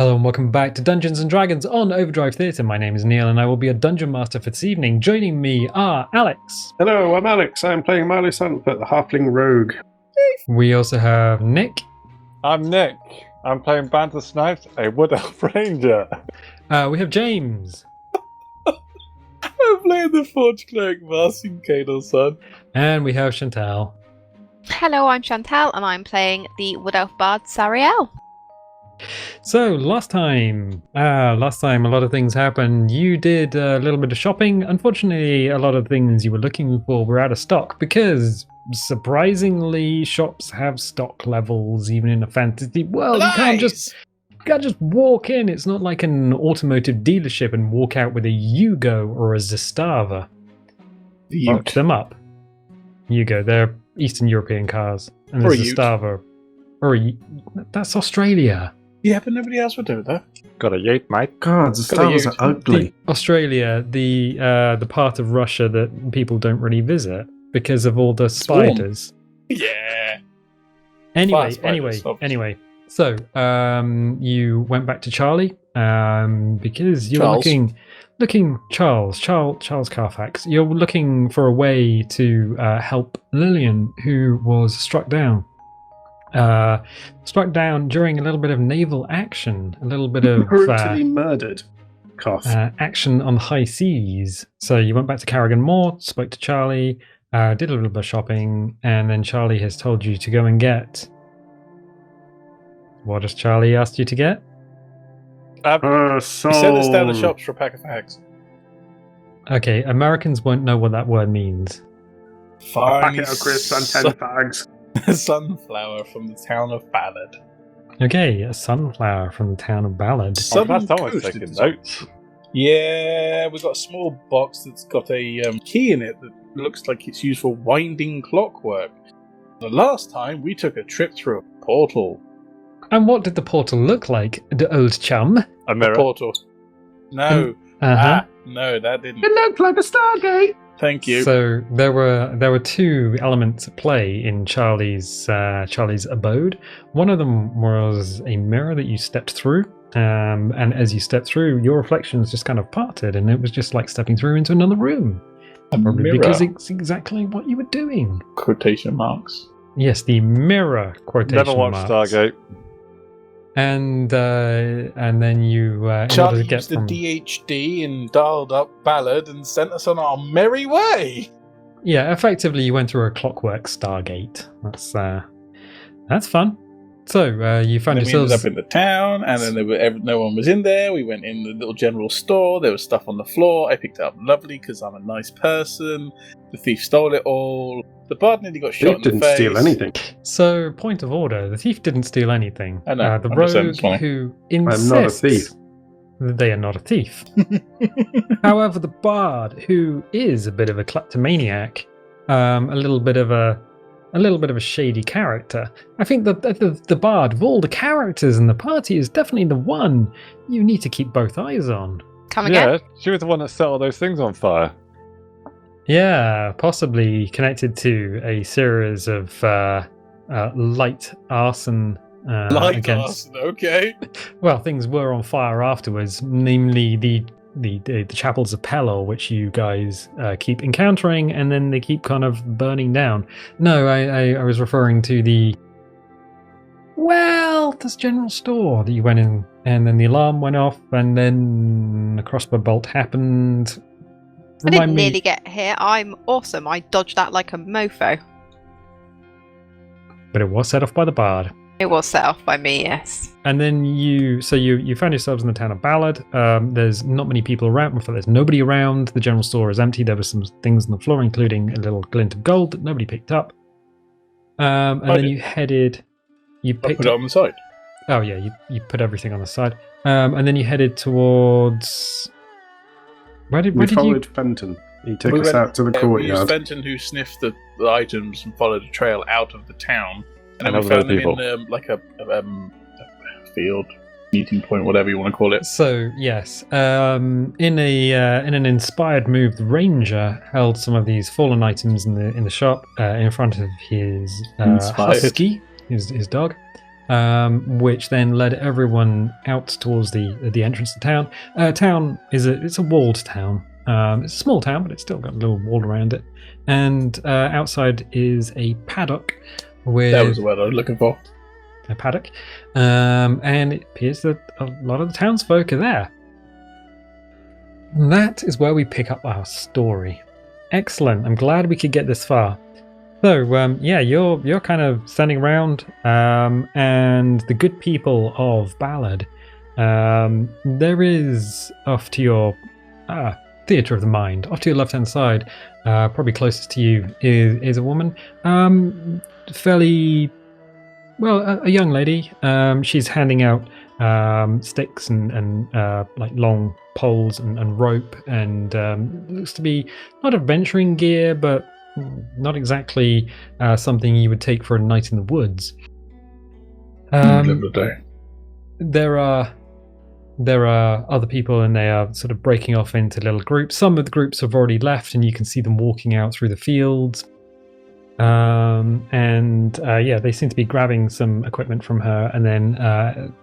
Hello and welcome back to Dungeons and Dragons on Overdrive Theatre. My name is Neil and I will be a Dungeon Master for this evening. Joining me are Alex. Hello, I'm Alex. I'm playing Milo Sandfoot, the Halfling Rogue. We also have Nick. I'm Nick. I'm playing Banther Snipes, a Wood Elf Ranger. We have James. I'm playing the Forge Cleric, Marcin Cadleson. And we have Chantelle. Hello, I'm Chantelle, and I'm playing the Wood Elf Bard, Sariel. So, last time a lot of things happened. You did a little bit of shopping. Unfortunately, a lot of things you were looking for were out of stock because, surprisingly, shops have stock levels even in a fantasy world. Nice! You can't just walk in. It's not like an automotive dealership and walk out with a Yugo or a Zastava. Look them up. Yugo, they're Eastern European cars. And Or a Zastava. That's Australia. Yeah, but nobody else would do that. Got a yeet, mate. God, the stars are ugly. Australia, the part of Russia that people don't really visit because of all the Swarm. spiders. Yeah. Anyway. Spiders, obviously. So, you went back to Charlie because you were looking Charles Carfax. You're looking for a way to help Lillian, who was struck down during a little bit of naval action, a little bit of Brutally murdered. Cough. action on the high seas. So you went back to Carrigan Moor, spoke to Charlie, did a little bit of shopping, and then Charlie has told you to go and get. What has Charlie asked you to get? Her soul. He sent us down the shops for a pack of fags. Okay, Americans won't know what that word means. A Fine. packet of crisps and 10 fags. Sunflower from the town of Ballad. Okay, a sunflower from the town of Ballad. Sun That's someone's coast, taking it's- notes. Yeah, we've got a small box that's got a key in it that looks like it's used for winding clockwork. The last time we took a trip through a portal. And what did the portal look like, the old chum? A mirror. Portal. No. Uh-huh. No, that didn't. It looked like a Stargate. Thank you. So there were two elements at play in Charlie's abode. One of them was a mirror that you stepped through, and as you stepped through, your reflections just kind of parted, and it was just like stepping through into another room. Probably mirror. because it's exactly what you were doing. Quotation marks. Yes, the mirror quotation Never watched marks. Stargate. And then you in order Charlie to get used the from DHD and dialed up Ballad and sent us on our merry way. yeah, effectively you went through a clockwork Stargate. That's fun. So you found And then we ended yourselves. up in the town, and then no one was in there. We went in the little general store. There was stuff on the floor. I picked it up lovely because I'm a nice person. The thief stole it all. The bard nearly got shot It in the didn't face. steal anything. So, point of order: the thief didn't steal anything. I know, The I'm just saying rogue it's funny. who I'm not a insists thief. that they are not a thief. However, the bard, who is a bit of a kleptomaniac, a little bit of a shady character. I think that the bard of all the characters in the party is definitely the one you need to keep both eyes on. Come again? Yeah, she was the one that set all those things on fire. Yeah, possibly connected to a series of light arson. Light against, arson, okay. well, things were on fire afterwards, namely the chapels of Pelor, which you guys keep encountering, and then they keep kind of burning down. No, I was referring to this general store that you went in, and then the alarm went off, and then a crossbow bolt happened. I didn't nearly get here. I'm awesome. I dodged that like a mofo. But it was set off by the bard. It was set off by me, yes. And then you found yourselves in the town of Ballad. There's not many people around. In fact, there's nobody around. The general store is empty. There were some things on the floor, including a little glint of gold that nobody picked up. And then you headed. You I picked put it up. on the side. Oh yeah, you put everything on the side. And then you headed towards. Where We did you? followed Fenton. He took We us went- out to the We used courtyard. Fenton, who sniffed the items and followed a trail out of the town. And then And we other found them people. in like a field, meeting point, whatever you want to call it. So yes, in an inspired move, the ranger held some of these fallen items in the shop in front of his Inspired. husky, his dog, which then led everyone out towards the entrance to town. Town it's a walled town. It's a small town, but it's still got a little wall around it. And outside is a paddock with That was the word I was looking for. a paddock, and it appears that a lot of the townsfolk are there. And that is where we pick up our story. Excellent. I'm glad we could get this far. So, you're kind of standing around, and the good people of Ballad, there is off to your theatre of the mind, off to your left-hand side, probably closest to you is a woman, fairly, well, a young lady. She's handing out sticks and like long poles and rope, and looks to be not adventuring gear, but not exactly something you would take for a night in the woods. There are other people, and they are sort of breaking off into little groups. Some of the groups have already left, and you can see them walking out through the fields. They seem to be grabbing some equipment from her, and then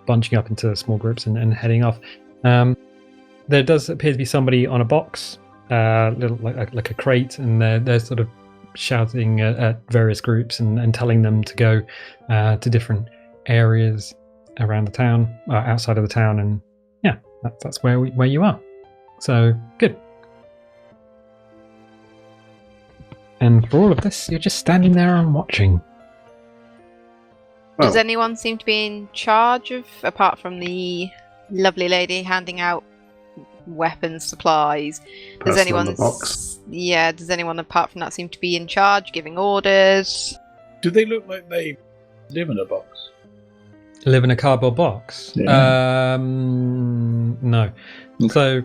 bunching up into small groups and heading off. There does appear to be somebody on a box, little like a crate, and they're sort of shouting at various groups and telling them to go to different areas around the town, outside of the town, and that's where you are. So good. And for all of this, you're just standing there and watching. Does anyone seem to be in charge of, apart from the lovely lady handing out weapons, supplies? Does anyone does anyone apart from that seem to be in charge, giving orders? Do they look like they live in a box? Live in a cardboard box? Yeah. No. Okay. So,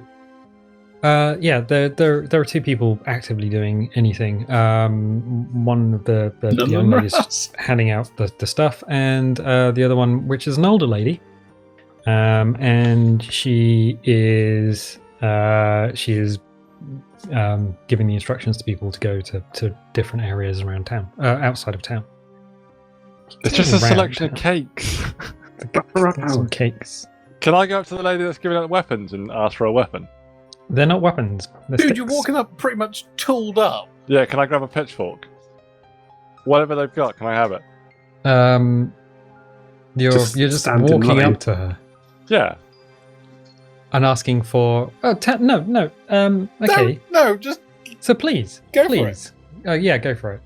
there are two people actively doing anything. One of the young ladies handing out the stuff, and the other one, which is an older lady, and she is giving the instructions to people to go to different areas around town, outside of town. It's just a selection of cakes. Some cakes. Can I go up to the lady that's giving out the weapons and ask for a weapon? They're not weapons. They're Dude, sticks. you're walking up pretty much tooled up. Yeah, can I grab a pitchfork? Whatever they've got, can I have it? You're just stand in walking line. up to her Yeah. and asking for. No. Okay. No, just So please, Go for please. Go for it.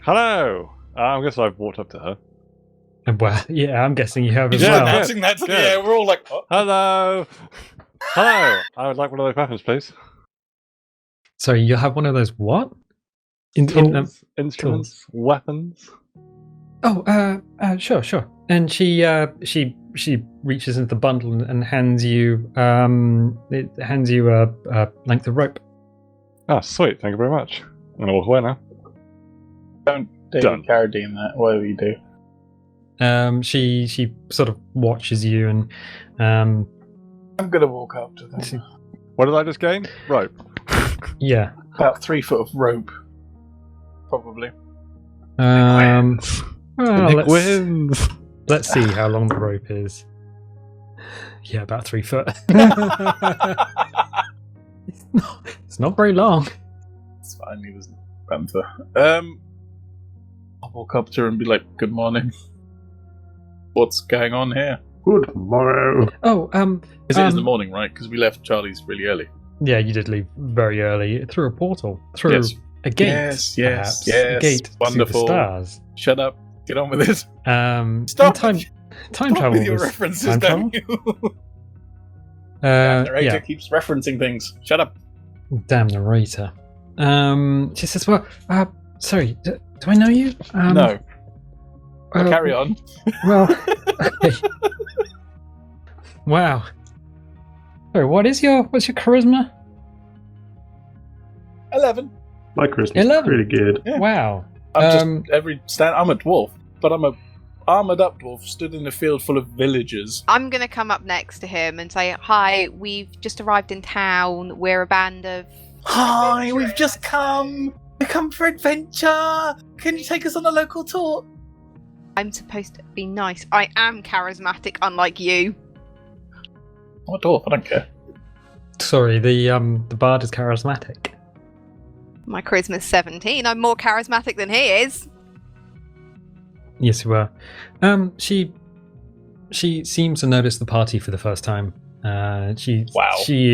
Hello. I guess I've walked up to her. Well, yeah, I'm guessing you have as Yeah, well. good. announcing that to the Good. air. We're all like, oh. Hello. Hello. I would like one of those weapons, please. Sorry, you have one of those what? Tools, instruments, weapons. Sure. And she reaches into the bundle and hands you a length of rope. Ah, sweet. Thank you very much. I'm going to walk away now. Don't Done. David Carradine that, whatever you do. She sort of watches you and I'm going to walk up to them. What did I just gain? Rope. yeah. About 3 foot of rope. Probably. Well, Nick wins. let's see how long the rope is. Yeah, about 3 foot. It's not very long. It's fine, he was Banther. I'll walk up to her and be like, good morning. What's going on here? Good morrow. Oh, Because it is the morning, right? Because we left Charlie's really early. yeah, you did leave very early through a portal, through Yes. a gate. Yes, perhaps. yes, A gate wonderful. to the stars. Shut up. Get on with it. Stop. Stop Time Stop travel. with your was references, time travel? don't you? Uh, Narrator yeah. keeps referencing things. Shut up. Damn narrator. She says, "Well, sorry, do I know you?" No. Carry on. Well, okay. Wow. Sorry, what's your charisma? 11. My Christmas 11. pretty good. Yeah. Wow. I'm a dwarf, but I'm a armored up dwarf stood in a field full of villagers. I'm going to come up next to him and say, hi, we've just arrived in town. We're a band of... Hi, we've just come. We come for adventure. Can you take us on a local tour? I'm supposed to be nice. I am charismatic, unlike you. I'm a dwarf, I don't care. Sorry, the bard is charismatic. My charisma's 17. I'm more charismatic than he is. Yes, you are. She seems to notice the party for the first time. She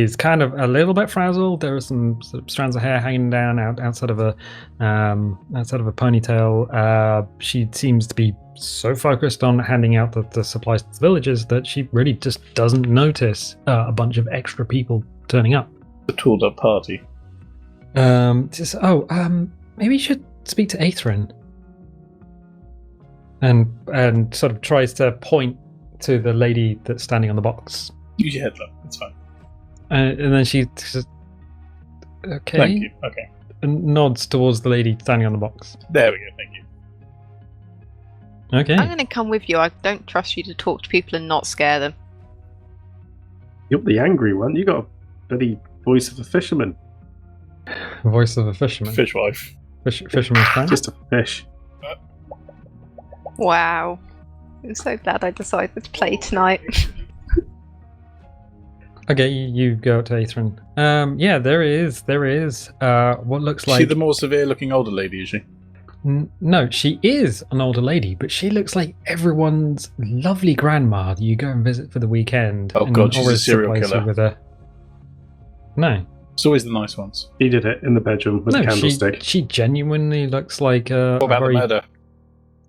is kind of a little bit frazzled. There are some sort of strands of hair hanging down outside of a ponytail. She seems to be so focused on handing out the supplies to the villagers that she really just doesn't notice a bunch of extra people turning up. The tooled up party. Maybe you should speak to Aethrin. And sort of tries to point to the lady that's standing on the box. Use your headlamp, it's fine. And then she says, okay. Thank you, okay. And nods towards the lady standing on the box. There we go, thank you. Okay. I'm going to come with you. I don't trust you to talk to people and not scare them. You're the angry one. You got a bloody voice of a fisherman. Voice of a fisherman. Fishwife. Fisherman's friend. Just a fish. Wow. I'm so glad I decided to play tonight. Okay, you go to Aethrin. Yeah, there is what looks Is like... she the more severe looking older lady, is she? No, she is an older lady, but she looks like everyone's lovely grandma that you go and visit for the weekend. Oh and god, she's a always serial supplies you killer. with a... No. It's always the nice ones. He did it in the bedroom with a candlestick. She genuinely looks like a What about the very murder?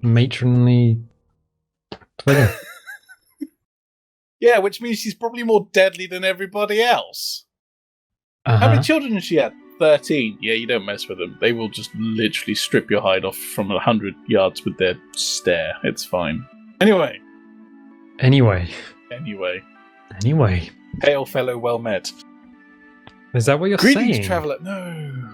matronly twin. Yeah, which means she's probably more deadly than everybody else. How Uh-huh. many children has she had? 13. Yeah, you don't mess with them. They will just literally strip your hide off from 100 yards with their stare. It's fine. Anyway. Anyway. Hail, fellow well met. Is that what you're Greetings, saying? traveller. No.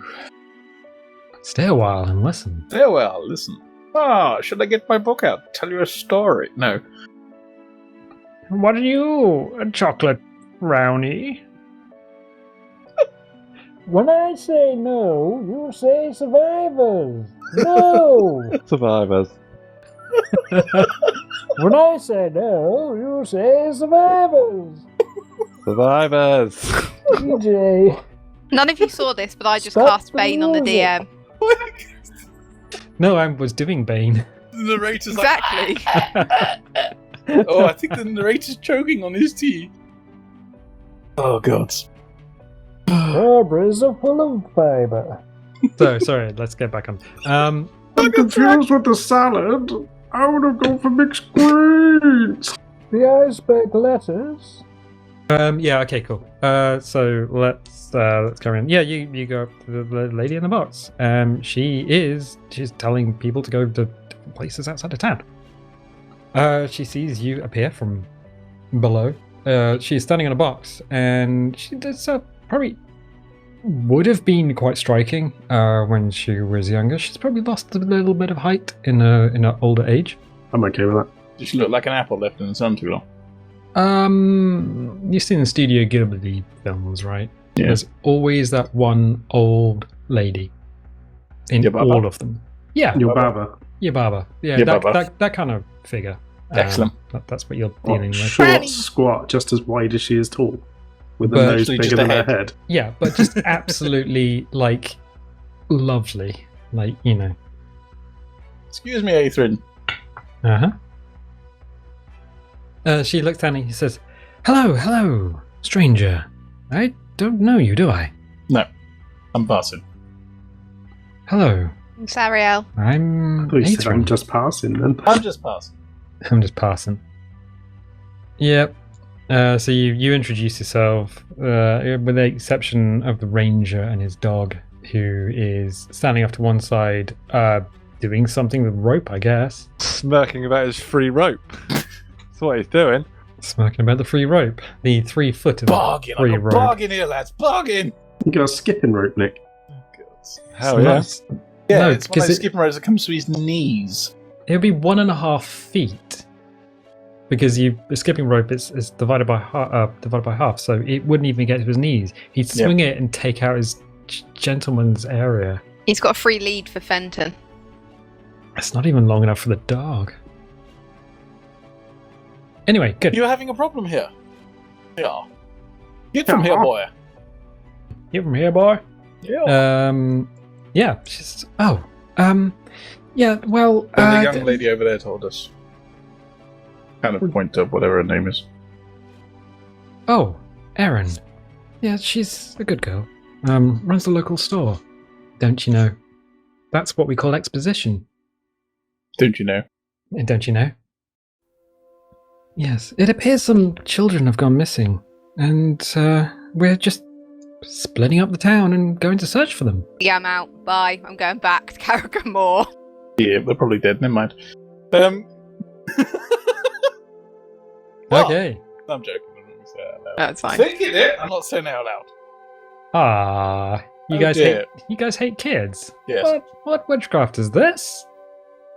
Stay a while and listen. Farewell, listen. Ah, should I get my book out? Tell you a story? No. What are you, a chocolate brownie? When I say no, you say survivors. No! Survivors. When I say no, you say survivors. Survivors. DJ. None of you saw this, but I just Stop cast Bane on the DM. No, I was doing Bane. The narrator's Exactly. like... Oh, I think the narrator's choking on his tea. Oh, God. Strawberries are full of fiber. So, sorry, let's get back on. I'm confused with the salad. I want to go for mixed greens. The iceberg lettuce. Yeah, okay, cool. So let's carry on. Yeah, you go up to the lady in the box. She's telling people to go to different places outside of town. She sees you appear from below. She's standing in a box, and that's probably would have been quite striking when she was younger. She's probably lost a little bit of height in her older age. I'm okay with that. Does she look like an apple left in the sun too long? You've seen the Studio Ghibli films, right? Yeah. There's always that one old lady in Yubaba? all of them. Yeah, Your baba. Yubaba. Yeah, Yubaba. that kind of figure. Excellent. That's what you're dealing with. Short, Granny. squat, just as wide as she is tall. With the But nose actually bigger just than a her head. head. Yeah, but just absolutely like lovely, like you know. Excuse me, Aethrin. She looks down and he says, hello, stranger. I don't know you, do I? No, I'm passing. Hello, Sariel. I'm Please said I'm Aethrin. just passing then. I'm just passing. I'm just passing. Yep. So you introduce yourself, with the exception of the ranger and his dog, who is standing off to one side, doing something with rope, I guess. Smirking about his free rope. That's what he's doing. Smirking about the free rope, the 3 foot of Bargain! free I got rope. bargain here, lads! Bargain! You got a skipping rope, Nick. Oh, God. Hell It's yeah. nice. Yeah, No, it's one of 'cause those skipping ropes that comes to his knees. It would be 1.5 feet, because the skipping rope is divided by half, so it wouldn't even get to his knees. He'd swing it and take out his gentleman's area. He's got a free lead for Fenton. It's not even long enough for the dog. Anyway, good. You're having a problem here. Yeah. Get from here, boy. You from here, boy? Yeah. Yeah. She's. Oh. Yeah. Well. And the young lady over there told us. Kind of point to whatever her name is. Oh, Erin. Yeah, she's a good girl. Runs the local store. Don't you know? That's what we call exposition. Don't you know? Don't you know? Yes. It appears some children have gone missing, and we're just splitting up the town and going to search for them. Yeah, I'm out. Bye. I'm going back to Carrigamore. Yeah, they're probably dead. Never mind. Okay. I'm joking. That's fine. Thinking it. I'm not saying it out loud. Ah, you guys hate kids. Yes. What witchcraft is this?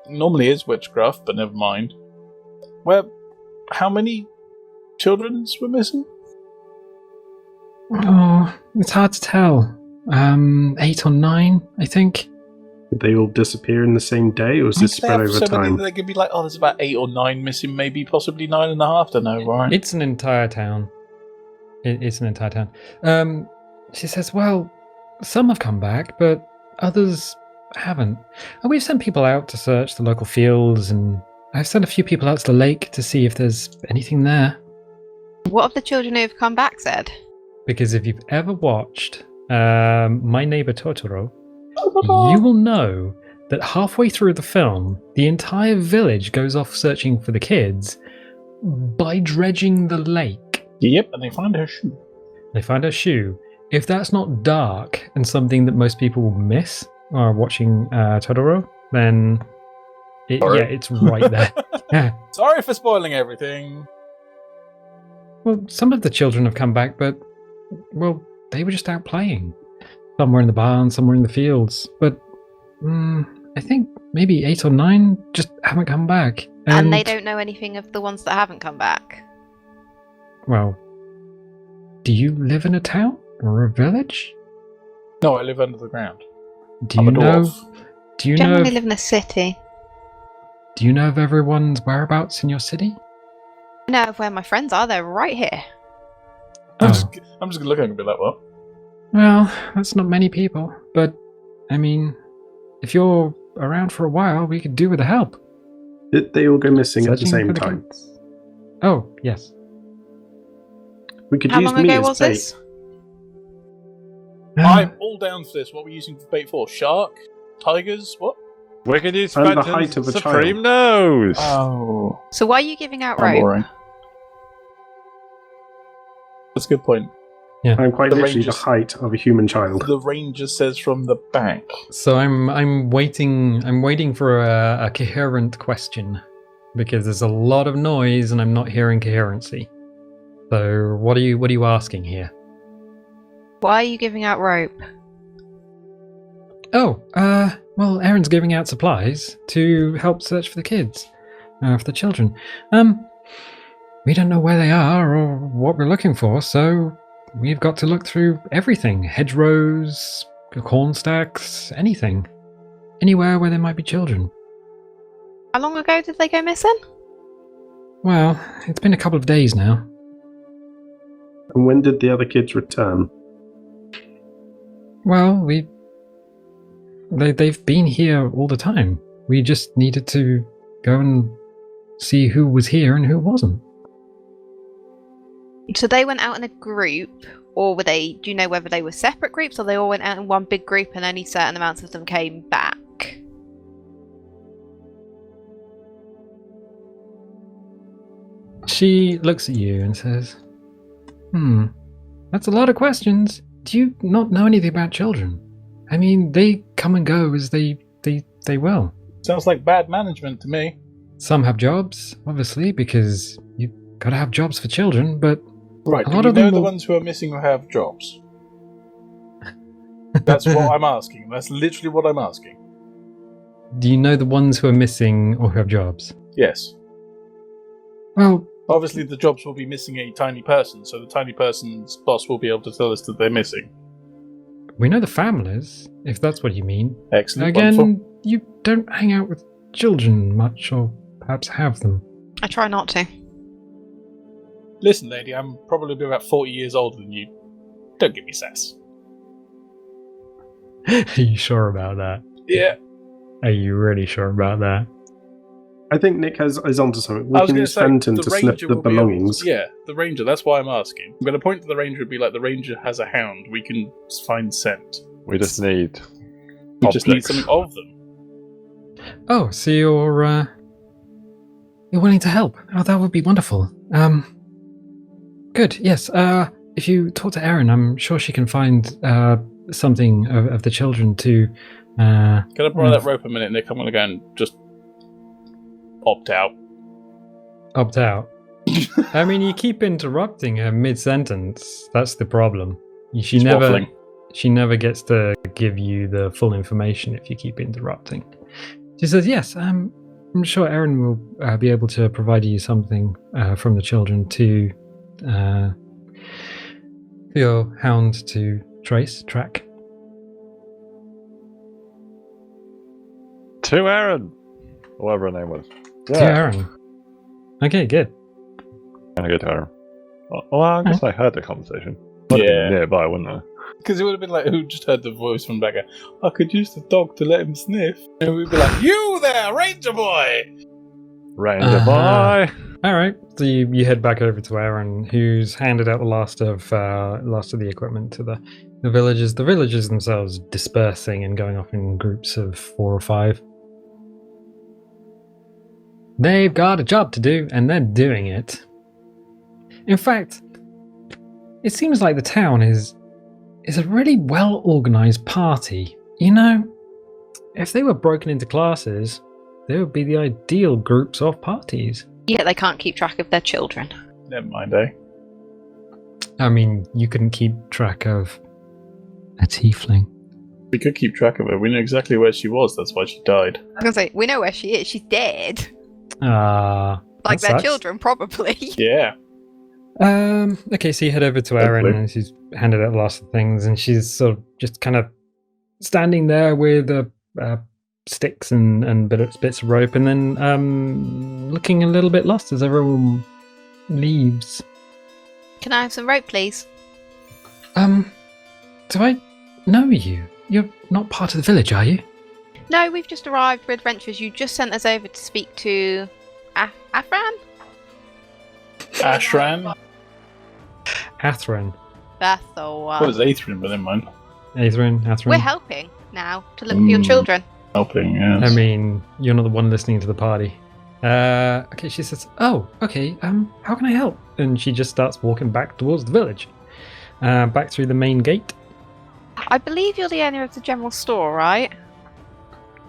Normally is witchcraft, but never mind. Well, how many children were missing? Oh, it's hard to tell. 8 or 9, I think. Did they all disappear in the same day, or was this spread over time? They could be like, there's about 8 or 9 missing, maybe possibly 9.5. Don't know, right? It's an entire town. It's an entire town. She says, well, some have come back, but others haven't. And we've sent people out to search the local fields, and I've sent a few people out to the lake to see if there's anything there. What have the children who have come back said? Because if you've ever watched My Neighbor Totoro, you will know that halfway through the film, the entire village goes off searching for the kids by dredging the lake. Yep, and they find her shoe. They find her shoe. If that's not dark and something that most people will miss while watching Totoro, then it's right there. Yeah. Sorry for spoiling everything. Well, some of the children have come back, but, well, they were just out playing. Some were in the barn, some were in the fields. But I think maybe 8 or 9 just haven't come back. And they don't know anything of the ones that haven't come back. Well, do you live in a town or a village? No, I live under the ground. Do you know? Do you know? Generally live in a city. Do you know of everyone's whereabouts in your city? I know of where my friends are. They're right here. I'm just gonna look at him and be like, what? Well, that's not many people, but I mean, if you're around for a while, we could do with the help. Did they all go missing at the Searching same for the time? kids. Oh, yes. We could How use long me ago as was bait. this? I'm all down for this. What are we using for bait for? Shark? Tigers? What? We could use And the Phantom's height of a Supreme child. Nose. Oh. So why are you giving out I'm rope? boring. That's a good point. I'm quite The literally Rangers- the height of a human child. The ranger says from the back. So I'm waiting for a coherent question because there's a lot of noise and I'm not hearing coherency. So what are you asking here? Why are you giving out rope? Oh, well, Erin's giving out supplies to help search for the kids, for the children. We don't know where they are or what we're looking for, so we've got to look through everything. Hedgerows, corn stacks, anything. Anywhere where there might be children. How long ago did they go missing? Well, it's been a couple of days now. And when did the other kids return? Well, they've been here all the time. We just needed to go and see who was here and who wasn't. So they went out in a group, or were they? Do you know whether they were separate groups, or they all went out in one big group and only certain amounts of them came back? She looks at you and says, that's a lot of questions. Do you not know anything about children? I mean, they come and go as they will. Sounds like bad management to me. Some have jobs, obviously, because you've got to have jobs for children, but Right, a do lot you of know them the will- ones who are missing who have jobs? That's what I'm asking. That's literally what I'm asking. do you know the ones who are missing or who have jobs? Yes. Well, Obviously, the jobs will be missing a tiny person, so the tiny person's boss will be able to tell us that they're missing. we know the families, if that's what you mean. Excellent. Again, Wonderful. you don't hang out with children much, or perhaps have them. I try not to. Listen, lady, I'm probably about 40 years older than you. Don't give me sass. Are you sure about that? Yeah. Are you really sure about that? I think Nick is onto something. I We was can going use to say, Fenton the to snip ranger the will be able belongings. to, yeah, the ranger, that's why I'm asking. I'm going to point to the ranger and be like, the ranger has a hound. We can find scent. We just need We just need objects. something of them. Oh, so you're willing to help? Oh, that would be wonderful. Good. Yes. If you talk to Erin, I'm sure she can find something of the children to. Can I borrow that rope a minute, Nick? I'm going to go and just opt out. Opt out. I mean, you keep interrupting her mid-sentence. That's the problem. She It's never. waffling. She never gets to give you the full information if you keep interrupting. She says, yes, I'm sure Erin will be able to provide you something from the children to for your hound to track. To Aaron! Whatever her name was. To Erin. Okay, good. Can I go to Aaron? Well, I guess I heard the conversation. I'd have been Yeah. nearby, wouldn't I? Because it would have been like, who just heard the voice from back there? I could use the dog to let him sniff. And we'd be like, you there, ranger boy! Ranger Uh-huh. boy! All right, so you head back over to Erin, who's handed out the last of the equipment to the villagers. The villagers themselves dispersing and going off in groups of 4 or 5. They've got a job to do, and they're doing it. In fact, it seems like the town is a really well-organized party. You know, if they were broken into classes, they would be the ideal groups of parties. Yet they can't keep track of their children. Never mind, eh? I mean, you couldn't keep track of a tiefling. We could keep track of her. We know exactly where she was. That's why she died. I was going to say, we know where she is. She's dead. that Like their sucks. children, probably. Yeah. Okay, so you head over to Erin, Hopefully. and she's handed out lots of things, and she's sort of just kind of standing there with sticks and bits of rope, and then looking a little bit lost as everyone leaves. Can I have some rope, please? Do I know you? You're not part of the village, are you? No, we've just arrived. We're adventurers. You just sent us over to speak to Afran? Ashran? Athrin. Bethel. What was Aethrin, but never mind. Athrin. We're helping now to look for your children. Helping, yes. I mean, you're not the one listening to the party. Okay, she says, oh, okay, how can I help? And she just starts walking back towards the village. Back through the main gate. I believe you're the owner of the general store, right?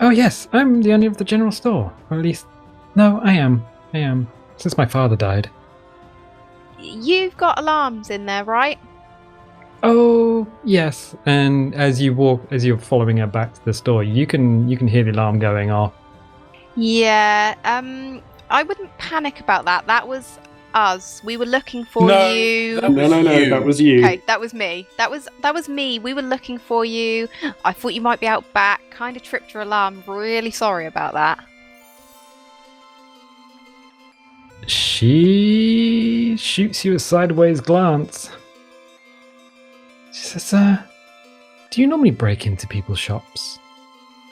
Oh, yes, I'm the owner of the general store. Or at least, no, I am. Since my father died. You've got alarms in there, right? Oh, yes. And as you're following her back to the store, you can hear the alarm going off. Yeah, I wouldn't panic about that. That was us. We were looking for No, you. that was No, you. that was you. Okay, that was me. That was me. We were looking for you. I thought you might be out back. Kind of tripped your alarm. Really sorry about that. She shoots you a sideways glance. She says, do you normally break into people's shops?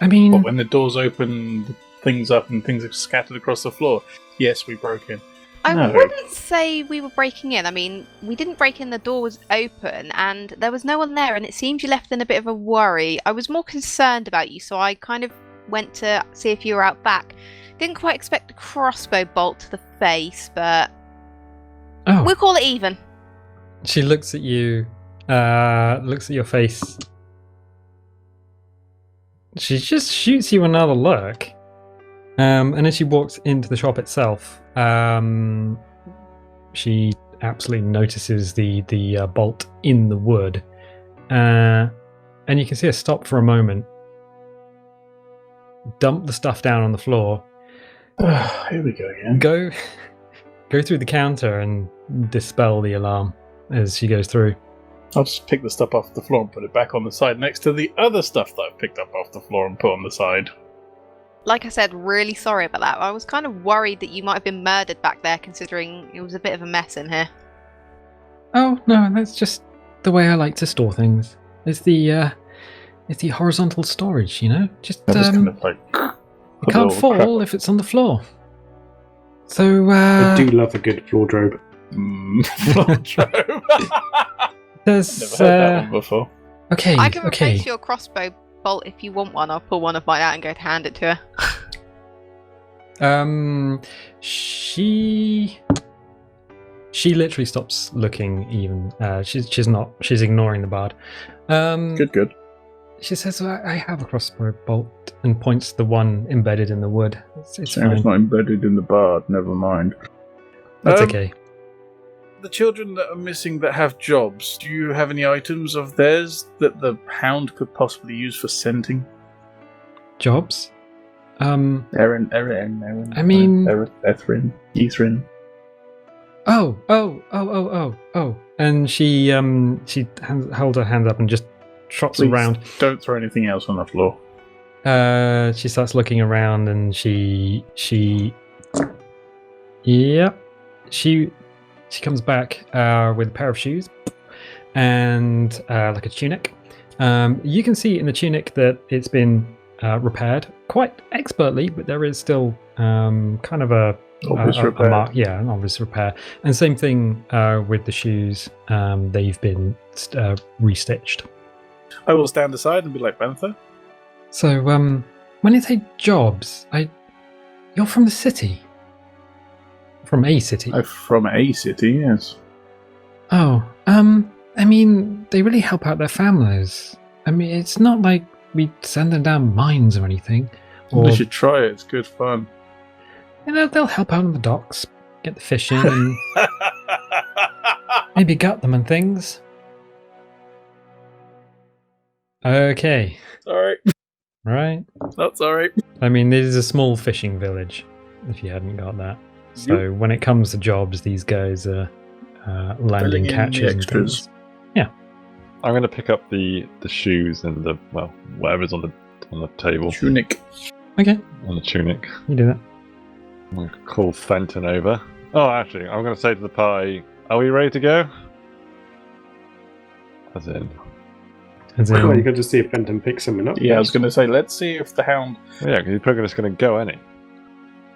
I mean... But when the doors open, things up and things are scattered across the floor. Yes, we broke in. I No. wouldn't say we were breaking in. I mean, we didn't break in. The door was open and there was no one there, and it seemed you left in a bit of a worry. I was more concerned about you, so I kind of went to see if you were out back. Didn't quite expect a crossbow bolt to the face, but Oh, we'll call it even. she looks at you, looks at your face. She just shoots you another look. And as she walks into the shop itself, she absolutely notices the bolt in the wood. And you can see her stop for a moment, dump the stuff down on the floor, Here we go again. go through the counter and dispel the alarm as she goes through. I'll just pick the stuff off the floor and put it back on the side next to the other stuff that I've picked up off the floor and put on the side. Like I said, really sorry about that. I was kind of worried that you might have been murdered back there, considering it was a bit of a mess in here. Oh no, that's just the way I like to store things. It's the horizontal storage, you know. Just I was kind of like, it can't fall if it's on the floor. So I do love a good floor drobe. there's Never heard that one before. okay. I can okay. replace your crossbow bolt if you want one. I'll pull one of mine out and go to hand it to her. She literally stops looking. Even she's ignoring the bard. Good. She says, "I have a crossbow bolt," and points to the one embedded in the wood. It's So fine. it's not embedded in the bard. Never mind. That's okay. The children that are missing that have jobs, do you have any items of theirs that the hound could possibly use for scenting? Jobs. Erin. I mean- Ethrin. Oh. And she holds her hand up and just trots Please around. don't throw anything else on the floor. She starts looking around and she comes back with a pair of shoes and like a tunic. You can see in the tunic that it's been repaired quite expertly, but there is still kind of a Obvious a repair. mark, yeah, an obvious repair. And same thing with the shoes. They've been restitched. I will stand aside and be like, Banther, So, when you say jobs, you're from the city? From a city? I'm from a city, yes. Oh, I mean, they really help out their families. I mean, it's not like we send them down mines or anything. Or, You should try it, it's good fun. you know, they'll help out on the docks, get the fish in, and maybe gut them and things. Okay, Alright, right. that's alright. I mean, this is a small fishing village, if you hadn't got that. So when it comes to jobs, these guys are landing Filling in the catches and extras. things. I'm going to pick up the shoes and the whatever's on the table, Tunic. Okay, on the tunic. you do that. I'm going to call Fenton over. Oh, actually, I'm going to say to the party, "Are we ready to go?" As in, As Well, you in, got to see if Fenton picks someone up. Yeah, I was going to say, let's see if the hound... yeah, because he's probably just going to go, ain't he?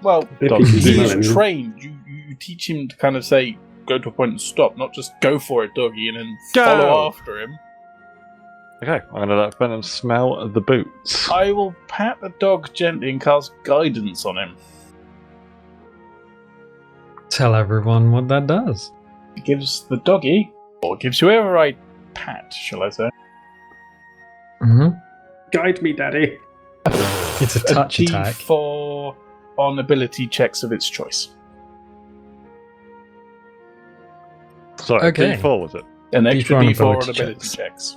Well, If Dogs he can do. smell him. he's trained. You teach him to kind of say, go to a point and stop, not just go for it, doggy, and then Go! follow after him. Okay, I'm going to let Fenton smell the boots. I will pat the dog gently and cast guidance on him. tell everyone what that does. It gives the doggy, or gives whoever I pat, shall I say, Mm-hmm. Guide me, Daddy. It's a touch a attack. D4 on ability checks of its choice. Sorry, Okay. D4 was it? An extra D4 on D4 on ability ability checks. checks.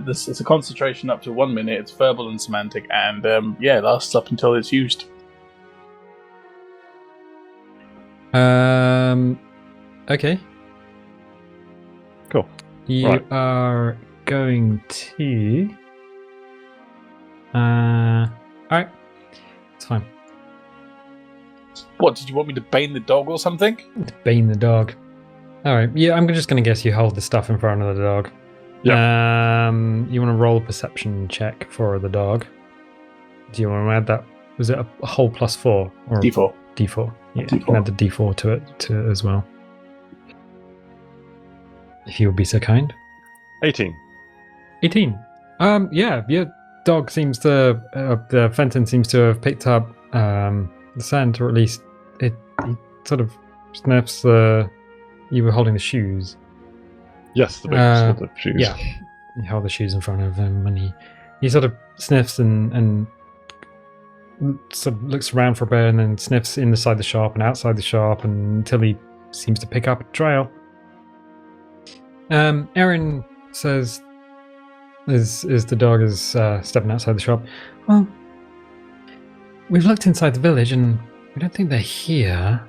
This is a concentration up to 1 minute. It's verbal and semantic, and lasts up until it's used. Okay. Cool. You Right. are going to. Alright. It's fine. What, did you want me to bane the dog or something? Bane the dog. Alright, yeah, I'm just going to guess you hold the stuff in front of the dog. Yeah. You want to roll a perception check for the dog. Do you want to add that? Was it a whole +4? Or D4. D4. Yeah, you D4. can add the D4 to it as well. If you would be so kind. 18. 18. Yeah, your dog seems to, the Fenton seems to have picked up the scent, or at least he sort of sniffs you were holding the shoes. Yes, the boots with the shoes. Yeah, you hold the shoes in front of him, and he sort of sniffs and sort of looks around for a bit, and then sniffs inside the shop and outside the shop, until he seems to pick up a trail. Erin says, as the dog is stepping outside the shop, well, we've looked inside the village and we don't think they're here.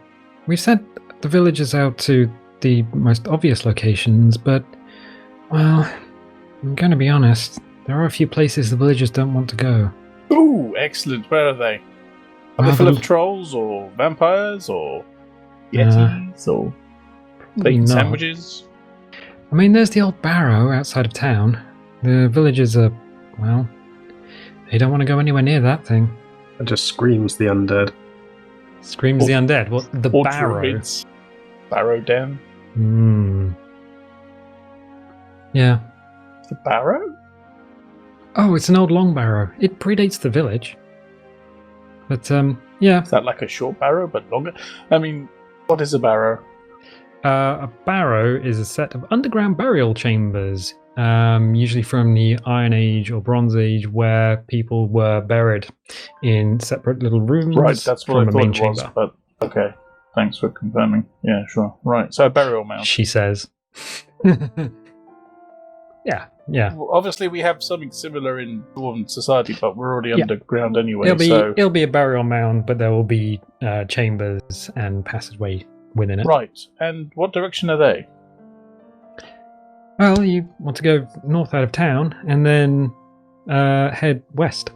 We've sent the villagers out to the most obvious locations, but, well, I'm going to be honest, there are a few places the villagers don't want to go. Ooh, 'Ooh, excellent. Where are they? Are they full of Rather- trolls or vampires or yeti's or? Rather Bacon not. sandwiches. I mean, there's the old barrow outside of town. The villagers are, well, they don't want to go anywhere near that thing. It just screams the undead. Screams the undead. What? The Or barrow? druids. Barrow den. Yeah. The barrow? Oh, it's an old long barrow. It predates the village. But, yeah. Is that like a short barrow but longer? I mean, what is a barrow? A barrow is a set of underground burial chambers, usually from the Iron Age or Bronze Age, where people were buried in separate little rooms. Right, that's what I from a thought main it was, chamber. but okay. Thanks for confirming. Yeah, sure. Right, so a burial mound. She says. Yeah. Well, obviously, we have something similar in Dwarven society, but we're already Yeah. underground anyway, It'll be a burial mound, but there will be chambers and passageway within it. Right, and what direction are they? Well, you want to go north out of town and then head west.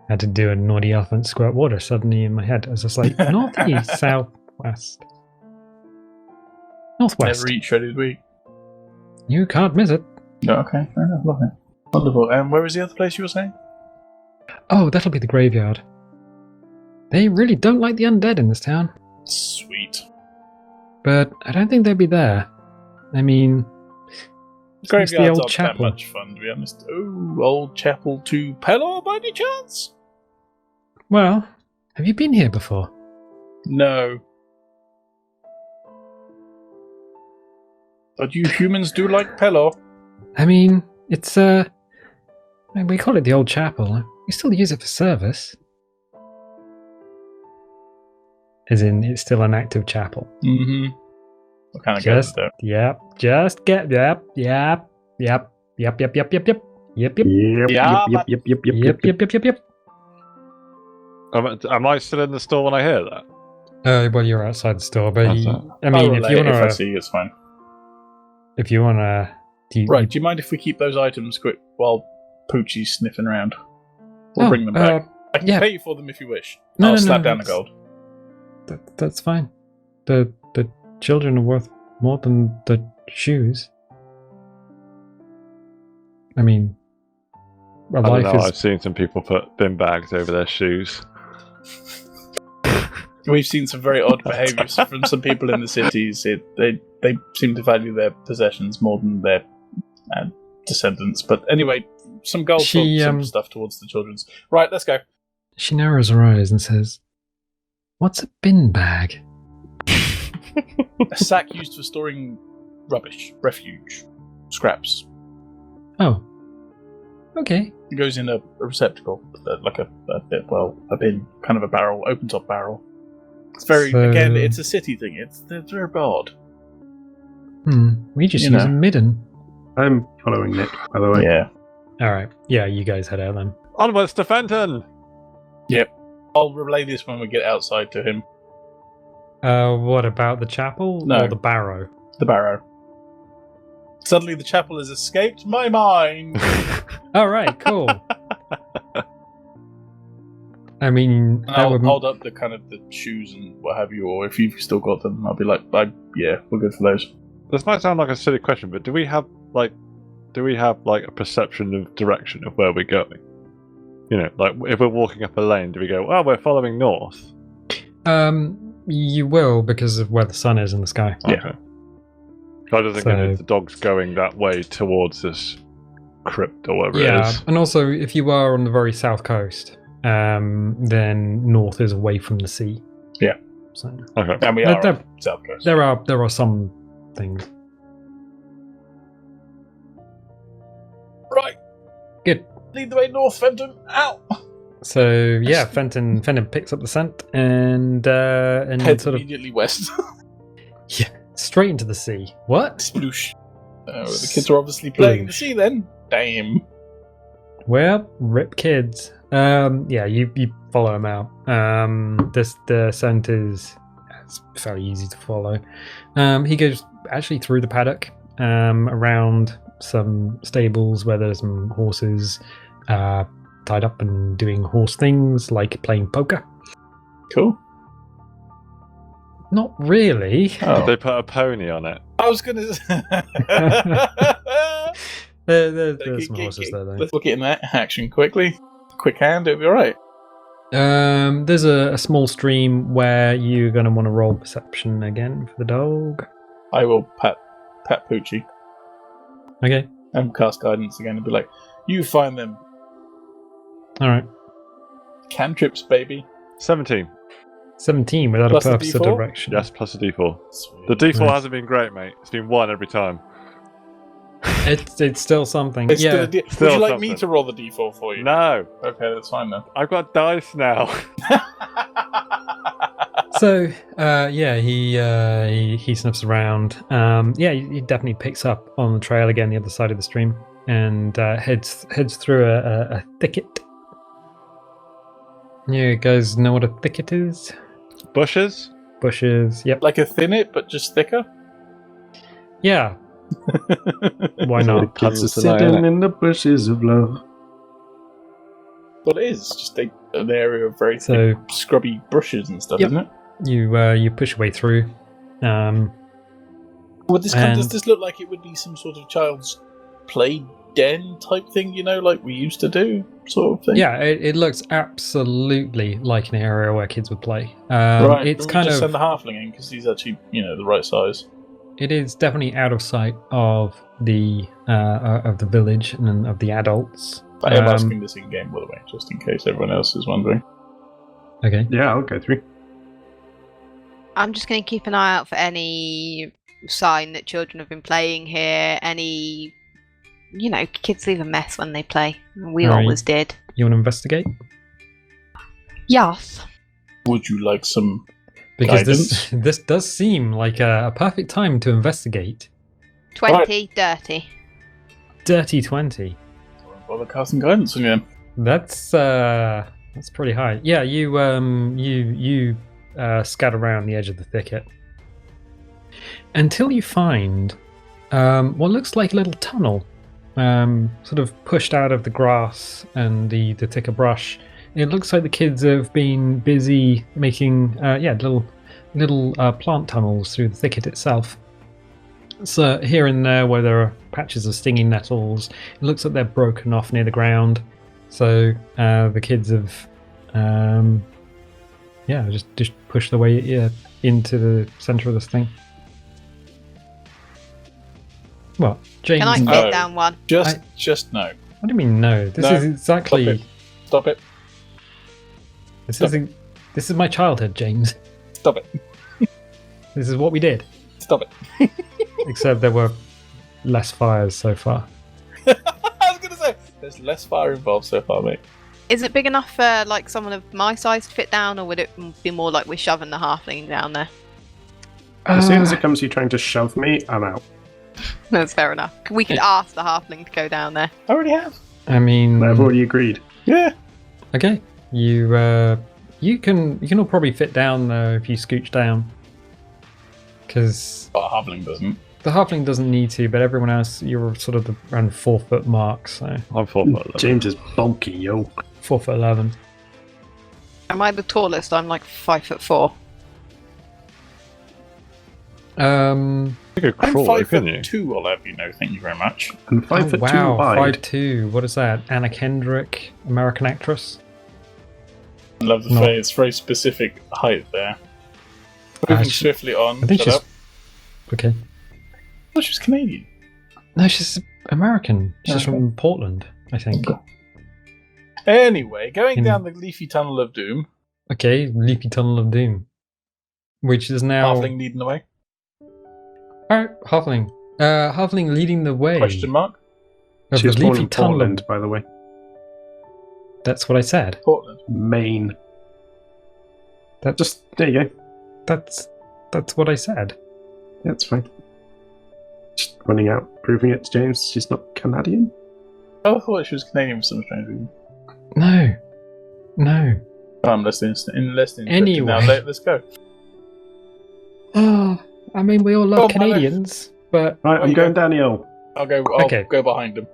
I had to do a naughty elephant squirt water suddenly in my head. I was just like, northeast, southwest. Northwest. Never eat shredded wheat. You can't miss it. No, okay, fair enough. Lovely. Wonderful. And where is the other place you were saying? Oh, that'll be the graveyard. They really don't like the undead in this town. Sweet. But I don't think they'd be there. I mean, it's the Graveyards old aren't that chapel. much fun, to be honest. Oh, old chapel to Pelor by any chance? Well, have you been here before? No. But you humans do like Pelor. I mean, it's we call it the old chapel. We still use it for service. As in, it's still an active chapel. Mm-hmm. What kind of guys Just, though? yep, just get, yep. Yep. Yeah. Yep. Am I still in the store when I hear that? Well, you're outside the store, but That's you, it. I mean, I'll if relay you it if I wanna, see you, it's fine. if you wanna, Right, do you mind if we keep those items quick while Poochie's sniffing around? We'll bring them back. I can yeah. pay you for them if you wish. No, I'll no, slap no, down the that's- gold. That's fine. The children are worth more than the shoes. I mean, a I don't life know. is. I've seen some people put bin bags over their shoes. We've seen some very odd behaviours from some people in the cities. They seem to value their possessions more than their descendants. But anyway, some gold for some stuff towards the children's. Right, let's go. She narrows her eyes and says, "What's a bin bag?" A sack used for storing rubbish, refuge, scraps. Oh, okay. It goes in a receptacle, like a bin, kind of a barrel, open top barrel. It's very, again, it's a city thing. They're very odd. We just You use know. a midden. I'm following Nick, by the way. Yeah. All right. Yeah, you guys head out then. Onwards to Fenton! I'll relay this when we get outside to him. What about the chapel No. or the barrow? The barrow. Suddenly the chapel has escaped my mind. All right, cool. I mean, And that I'll would hold up the kind of the shoes and what have you, or if you've still got them, I'll be like, yeah, we're good for those. This might sound like a silly question, but do we have a perception of direction of where we're going? You know, like if we're walking up a lane, do we go, "Oh, we're following north"? You will because of where the sun is in the sky. Yeah. Okay. I was thinking if the dog's going that way towards this crypt or whatever it is. And also if you are on the very south coast, then north is away from the sea. Yeah. So Okay. And we are on South Coast. there are some things. Right. Good. Lead the way north, Fenton. Out. So yeah, Fenton picks up the scent and Head sort of immediately west. straight into the sea. What? Sploosh. The kids are obviously playing in the sea then. Damn. Well, rip kids. Yeah, you follow him out. The scent is it's fairly easy to follow. He goes actually through the paddock, around some stables where there's some horses tied up and doing horse things like playing poker. Cool. Not really. Did they put a pony on it? I was going to. There's some horses there, though. Let's look at that action quickly. Quick hand, it'll be alright. There's a small stream where you're going to want to roll perception again for the dog. I will pat Poochie Okay. and cast guidance again and be like, you find them. Alright. Cantrips, baby. 17. 17 without Plus a the purpose or D4? direction. Yes, plus a D4. Sweet. The D4 Nice. hasn't been great, mate. It's been 1 every time. It's still something. It's yeah. still Would Still you like me something. to roll the d4 for you? No, Okay, that's fine then. I've got dice now. So, he sniffs around. He definitely picks up on the trail again, the other side of the stream, and heads through a thicket. You guys know what a thicket is? Bushes? Bushes. Yep. Like a thinnet, but just thicker? Yeah. Why not? Kids are Puddles of light, sitting innit? in the bushes of love. Well, it is. Just an area of very So thick, scrubby brushes and stuff, Yep. isn't it? you push your way through. Does this look like it would be some sort of child's play den type thing, like we used to do, sort of thing? Yeah, it looks absolutely like an area where kids would play. Right. It's Can we kind just of send the halfling in because he's actually, the right size. it is definitely out of sight of the village and of the adults. I am asking this in game, by the way, just in case everyone else is wondering. Okay. Yeah, I'll go through. I'm just going to keep an eye out for any sign that children have been playing here. Any, kids leave a mess when they play. We Right. always did. You want to investigate? Yes. Would you like some Because guidance? this does seem like a perfect time to investigate. 20, dirty. Dirty 20. Bother casting guidance on you? That's pretty high. Yeah, you scout around the edge of the thicket until you find what looks like a little tunnel, sort of pushed out of the grass and the thicker brush. It looks like the kids have been busy making little plant tunnels through the thicket itself. So here and there where there are patches of stinging nettles, it looks like they're broken off near the ground. So the kids have just pushed their way into the centre of this thing. What, James? Can I No. fit down one? Just no. What do you mean no? This No, is exactly. Stop it. This Stop. is my childhood, James. Stop it. This is what we did. Stop it. Except there were less fires so far. I was going to say, there's less fire involved so far, mate. Is it big enough for someone of my size to fit down, or would it be more like we're shoving the halfling down there? As soon as it comes to you trying to shove me, I'm out. That's fair enough. We could ask the halfling to go down there. I already have. I mean, I've already agreed. Yeah. okay. You can all probably fit down though if you scooch down, because But a halfling doesn't. the halfling doesn't need to, but everyone else you're sort of around 4 foot mark, so I'm 4'11". James is bulky, yo. 4'11". Am I the tallest? I'm 5'4". You could I'm crawl, 5'2", couldn't you? I'll have you know. Thank you very much. And 5'2" wow, wide. 5'2". What is that? Anna Kendrick, American actress. I love the No. phrase. It's very specific height there. Moving swiftly on. I think Shut she's up. okay. Oh, she's Canadian. No, she's American. She's Okay. from Portland, I think. Anyway, going In- down the leafy tunnel of doom. Okay, Leafy Tunnel of Doom, which is now Halfling leading the way? Alright, Halfling. Halfling leading the way. Question mark? Of She was the born Leafy in Tunnel. Portland, by the way. That's what I said. Portland. Maine. That Just, there you go. that's what I said. That's fine. Just running out, proving it to James. She's not Canadian. Oh, I thought she was Canadian for some strange reason. No. I'm less interested. Anyway. Now, let's go. Oh, I mean, we all love Oh, Canadians, but Right, Where I'm you going go? down the hill. I'll go Okay. go behind him.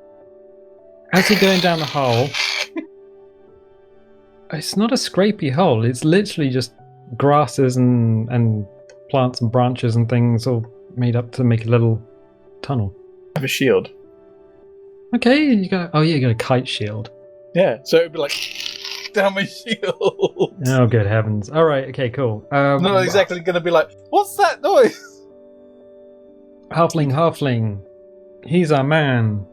as you're going down the hole, it's not a scrapey hole. It's literally just grasses and plants and branches and things all made up to make a little tunnel. I have a shield. Okay, you got a kite shield. Yeah, so it'd be like down my shield. Oh, good heavens! All right, okay, cool. I'm not exactly going to be like, what's that noise? Halfling, he's our man.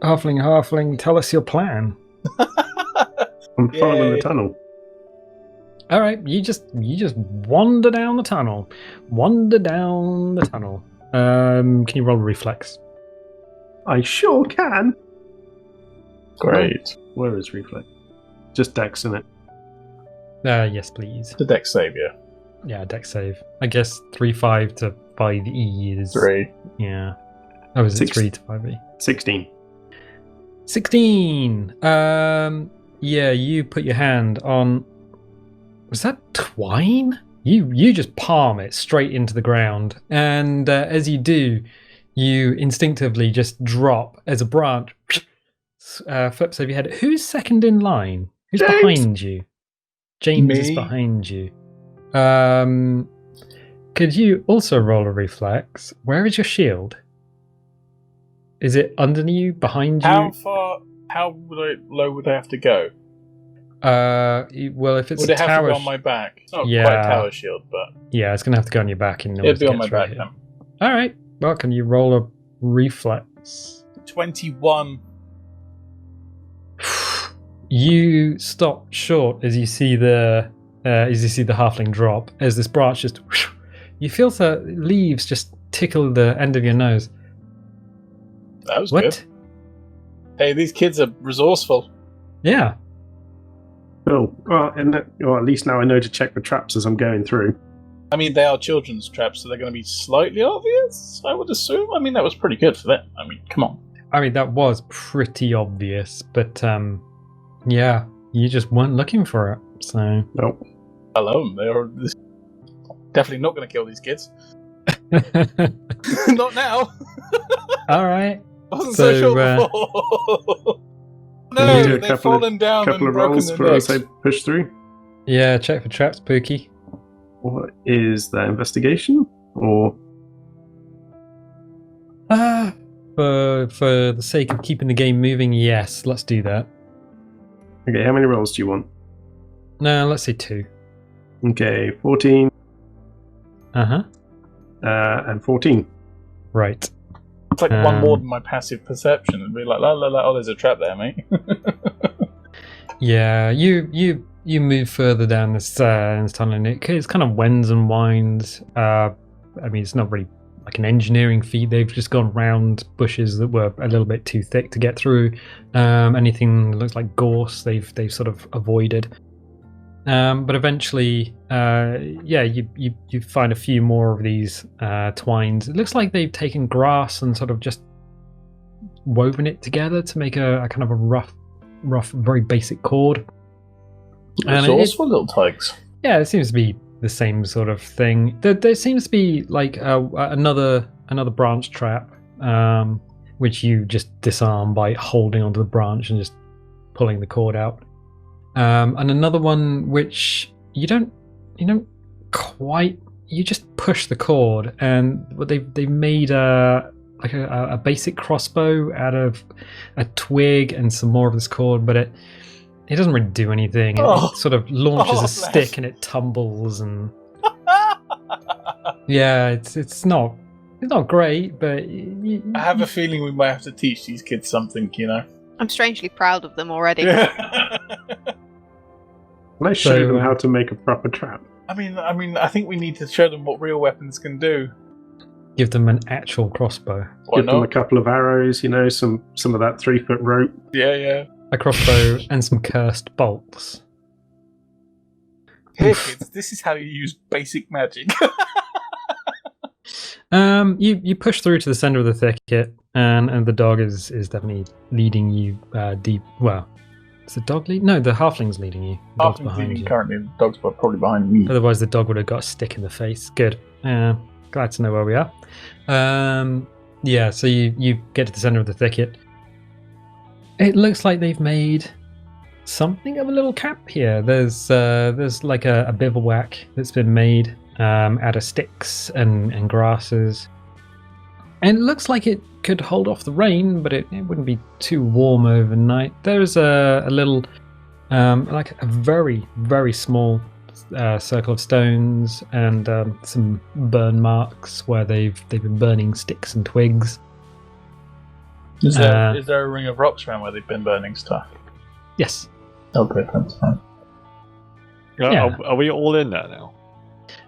Halfling, tell us your plan. I'm following the tunnel. All right, you just wander down the tunnel. Can you roll a reflex? I sure can. Great. Where is reflex? Just dex, in it. Yes, please. The dex save, yeah. Yeah, dex save. I guess 3/5 to 5e is 3. Yeah. Oh, is it 6. 3 to 5e? 16. 16. Yeah, you put your hand on. Was that twine? You just palm it straight into the ground, and as you do, you instinctively just drop as a branch flips over your head. Who's second in line? Who's James. behind you? James Me. is behind you. Could you also roll a reflex? Where is your shield? Is it under you, behind you? How low would I have to go? Well, if it's Would a it have tower, to go on my back? It's not Yeah. quite a tower shield, but yeah, it's gonna have to go on your back in order it'd to be on get my through back here. then. All right. Well, can you roll a reflex? 21. You stop short as you see the halfling drop. As this branch just, you feel the leaves just tickle the end of your nose. That was What? good. Hey, these kids are resourceful. Yeah. Cool. Well, at least now I know to check the traps as I'm going through. I mean, they are children's traps, so they're going to be slightly obvious, I would assume. I mean, that was pretty good for them. I mean, come on. I mean, that was pretty obvious, but yeah, you just weren't looking for it. So Nope. Hello, they're definitely not going to kill these kids. Not now. all right. I wasn't so sure before. No, do a they've fallen down and couple of broken rolls their for as necks. I push through. Yeah, check for traps, Pookie. What is that, investigation? Or For the sake of keeping the game moving, yes, let's do that. okay, how many rolls do you want? No, let's say 2. Okay, 14 Uh-huh. and 14. Right. It's like one more than my passive perception. It'd be like, la la la, oh, there's a trap there, mate. Yeah, you move further down this tunnel, and it's kind of wends and winds. I mean, it's not really like an engineering feat. They've just gone round bushes that were a little bit too thick to get through. Anything that looks like gorse, they've sort of avoided. But eventually, you find a few more of these twines. It looks like they've taken grass and sort of just woven it together to make a kind of a rough, very basic cord. And Resourceful little tykes. Yeah, it seems to be the same sort of thing. There seems to be like another branch trap, which you just disarm by holding onto the branch and just pulling the cord out. And another one which you don't quite, you just push the cord, and they've made a basic crossbow out of a twig and some more of this cord, but it doesn't really do anything. It sort of launches a stick and it tumbles, and yeah, it's not great, but I have a feeling we might have to teach these kids something, you know. I'm strangely proud of them already. Let's show them how to make a proper trap. I mean, I think we need to show them what real weapons can do. give them an actual crossbow. Give them a couple of arrows, some of that 3-foot rope. Yeah. A crossbow and some cursed bolts. Here, kids, this is how you use basic magic. You push through to the center of the thicket, and the dog is definitely leading you deep. Well, is the dog lead? No, the halfling's leading you. The dog's Halfling's behind leading you. currently. The dog's probably behind me. Otherwise, the dog would have got a stick in the face. Good. Glad to know where we are. Yeah, so you get to the center of the thicket. It looks like they've made something of a little camp here. There's like a bivouac that's been made out of sticks and grasses. And it looks like it could hold off the rain, but it wouldn't be too warm overnight. There's a little, like a very, very small circle of stones and some burn marks where they've been burning sticks and twigs. Is there a ring of rocks around where they've been burning stuff? Yes. Oh, good, that's fine. Yeah. Are we all in there now?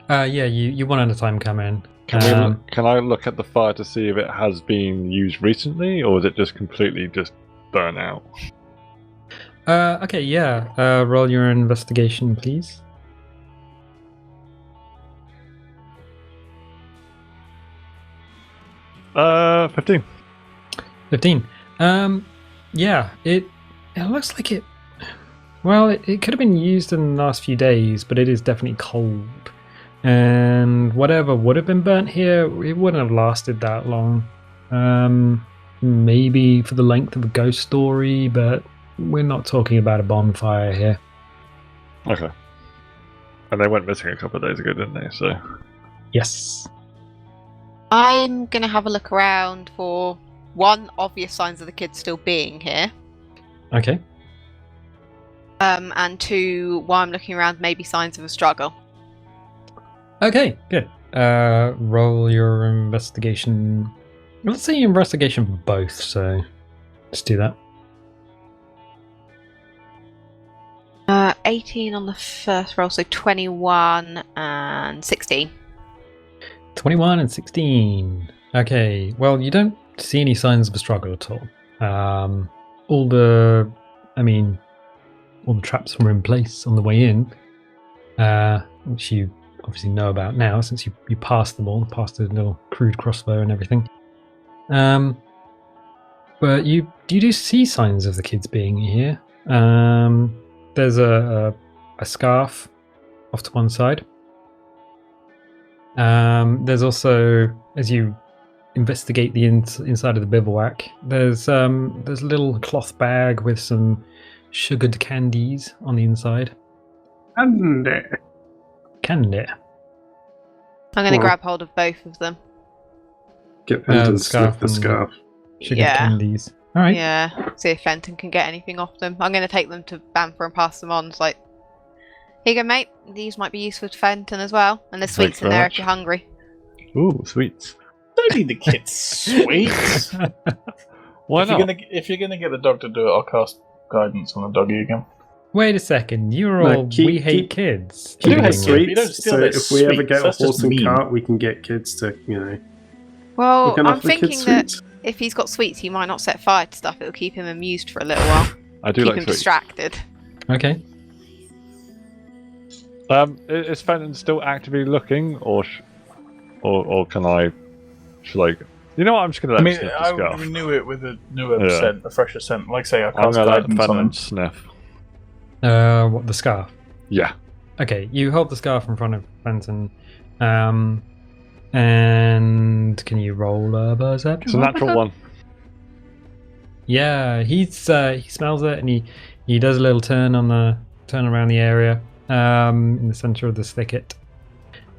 Yeah, you one at a time come in. Can I look at the fire to see if it has been used recently, or is it just completely just burnt out? Okay, yeah. Roll your investigation, please. Uh, 15. 15. Yeah, it looks like it. Well, it could have been used in the last few days, but it is definitely cold. And whatever would have been burnt here, it wouldn't have lasted that long. Maybe for the length of a ghost story, but we're not talking about a bonfire here. Okay. And they went missing a couple of days ago, didn't they? So. Yes. I'm going to have a look around for, one, obvious signs of the kids still being here. Okay. And two, while I'm looking around, maybe signs of a struggle. Okay, good. Roll your investigation. Let's say investigation for both, so let's do that. 18 on the first roll, so 21 and 16. 21 and 16. Okay, well, you don't see any signs of a struggle at all. All the traps were in place on the way in, which you obviously know about now since you passed them all, past the little crude crossbow and everything. But you do see signs of the kids being here. There's a scarf off to one side. There's also, as you investigate the inside of the bivouac, there's a little cloth bag with some sugared candies on the inside. Candy. I'm going to grab hold of both of them. Get Fenton to sniff the and scarf. Sugared candies. All right. Yeah, see if Fenton can get anything off them. I'm going to take them to Banther and pass them on. It's like, here you go, mate. These might be useful to Fenton as well. And there's sweets in there if you're hungry. Ooh, sweets. Don't need the kids sweets. Why not? If you're gonna get the dog to do it, I'll cast guidance on the doggy again. Wait a second. You're all we hate kids. You don't Keeping hate sweets, sweets, so if we ever sweets, get a that's just horse and mean. cart, we can get kids to, Well, we can I'm offer the thinking kids that sweets. if he's got sweets, he might not set fire to stuff. It'll keep him amused for a little while. I do keep like him sweets. distracted. Okay. Is Fenton still actively looking, or can I? Should I? You know what? I'm just gonna let him sniff the I scarf. would renew it with a newer scent, a fresher scent. Like say, I I'm cast gonna let guidance on Fenton him. sniff. What, the scarf? Yeah. Okay, you hold the scarf in front of Fenton. And can you roll a perception? It's a natural one. Yeah, he smells it and he does a little turn around the area in the center of this thicket,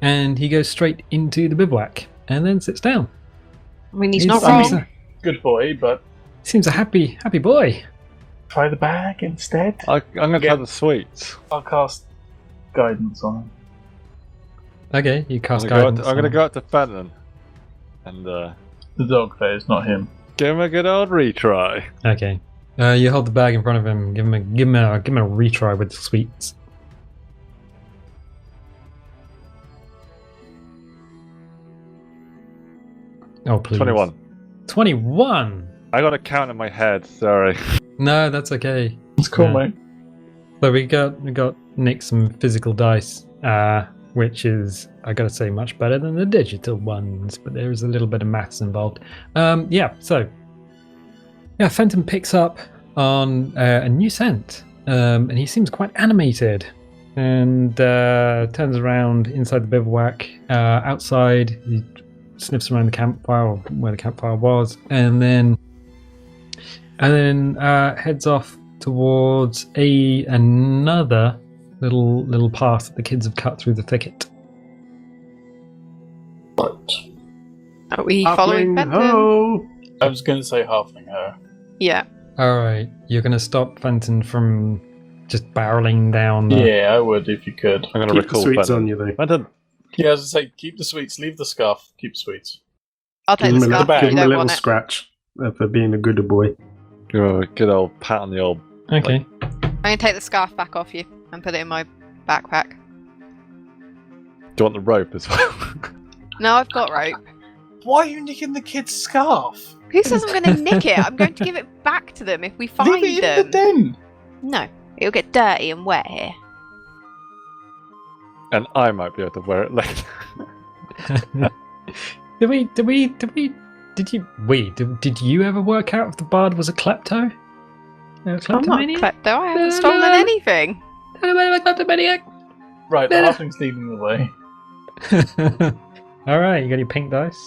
and he goes straight into the bivouac and then sits down. I mean, he's not wrong. Good boy, but Seems a happy boy. try the bag instead. I'm gonna try Yeah. the sweets. I'll cast guidance on him. Okay, you cast I'm guidance. gonna go up to Fenton and The dog, that is, not him. give him a good old retry. Okay, you hold the bag in front of him. Give him a retry with the sweets. Oh please. 21. 21. I got a count in my head. Sorry. No, that's okay. It's cool, Yeah. mate. So we got Nick some physical dice, which is, I gotta say, much better than the digital ones, but there is a little bit of maths involved. Fenton picks up on a new scent, and he seems quite animated, and turns around inside the bivouac. Outside, he sniffs around the campfire, or where the campfire was, and then heads off towards another little path that the kids have cut through the thicket. Are we following Halfling Banther? ho! I was going to say halfling her. Yeah. All right, you're gonna stop Fenton from just barreling down. Yeah, I would if you could. I'm going to Keep the recall sweets Fenton. on you, though. Fenton, Yeah, as I say, keep the sweets, leave the scarf, keep the sweets. I'll Give take him the a scarf little, if give you him a don't little want it. scratch for being a good boy. give him a good old pat on the old. Okay. I'm going to take the scarf back off you and put it in my backpack. Do you want the rope as well? No, I've got rope. Why are you nicking the kid's scarf? Who says I'm going to nick it? I'm going to give it back to them if we find Leave it them. in the den. No, it'll get dirty and wet here. And I might be able to wear it later. Did you ever work out if the bard was a klepto? A I'm not a kleptomaniac? klepto. I haven't stolen anything. Kleptomaniac. Right, the halfling's leading the way. All right, you got your pink dice.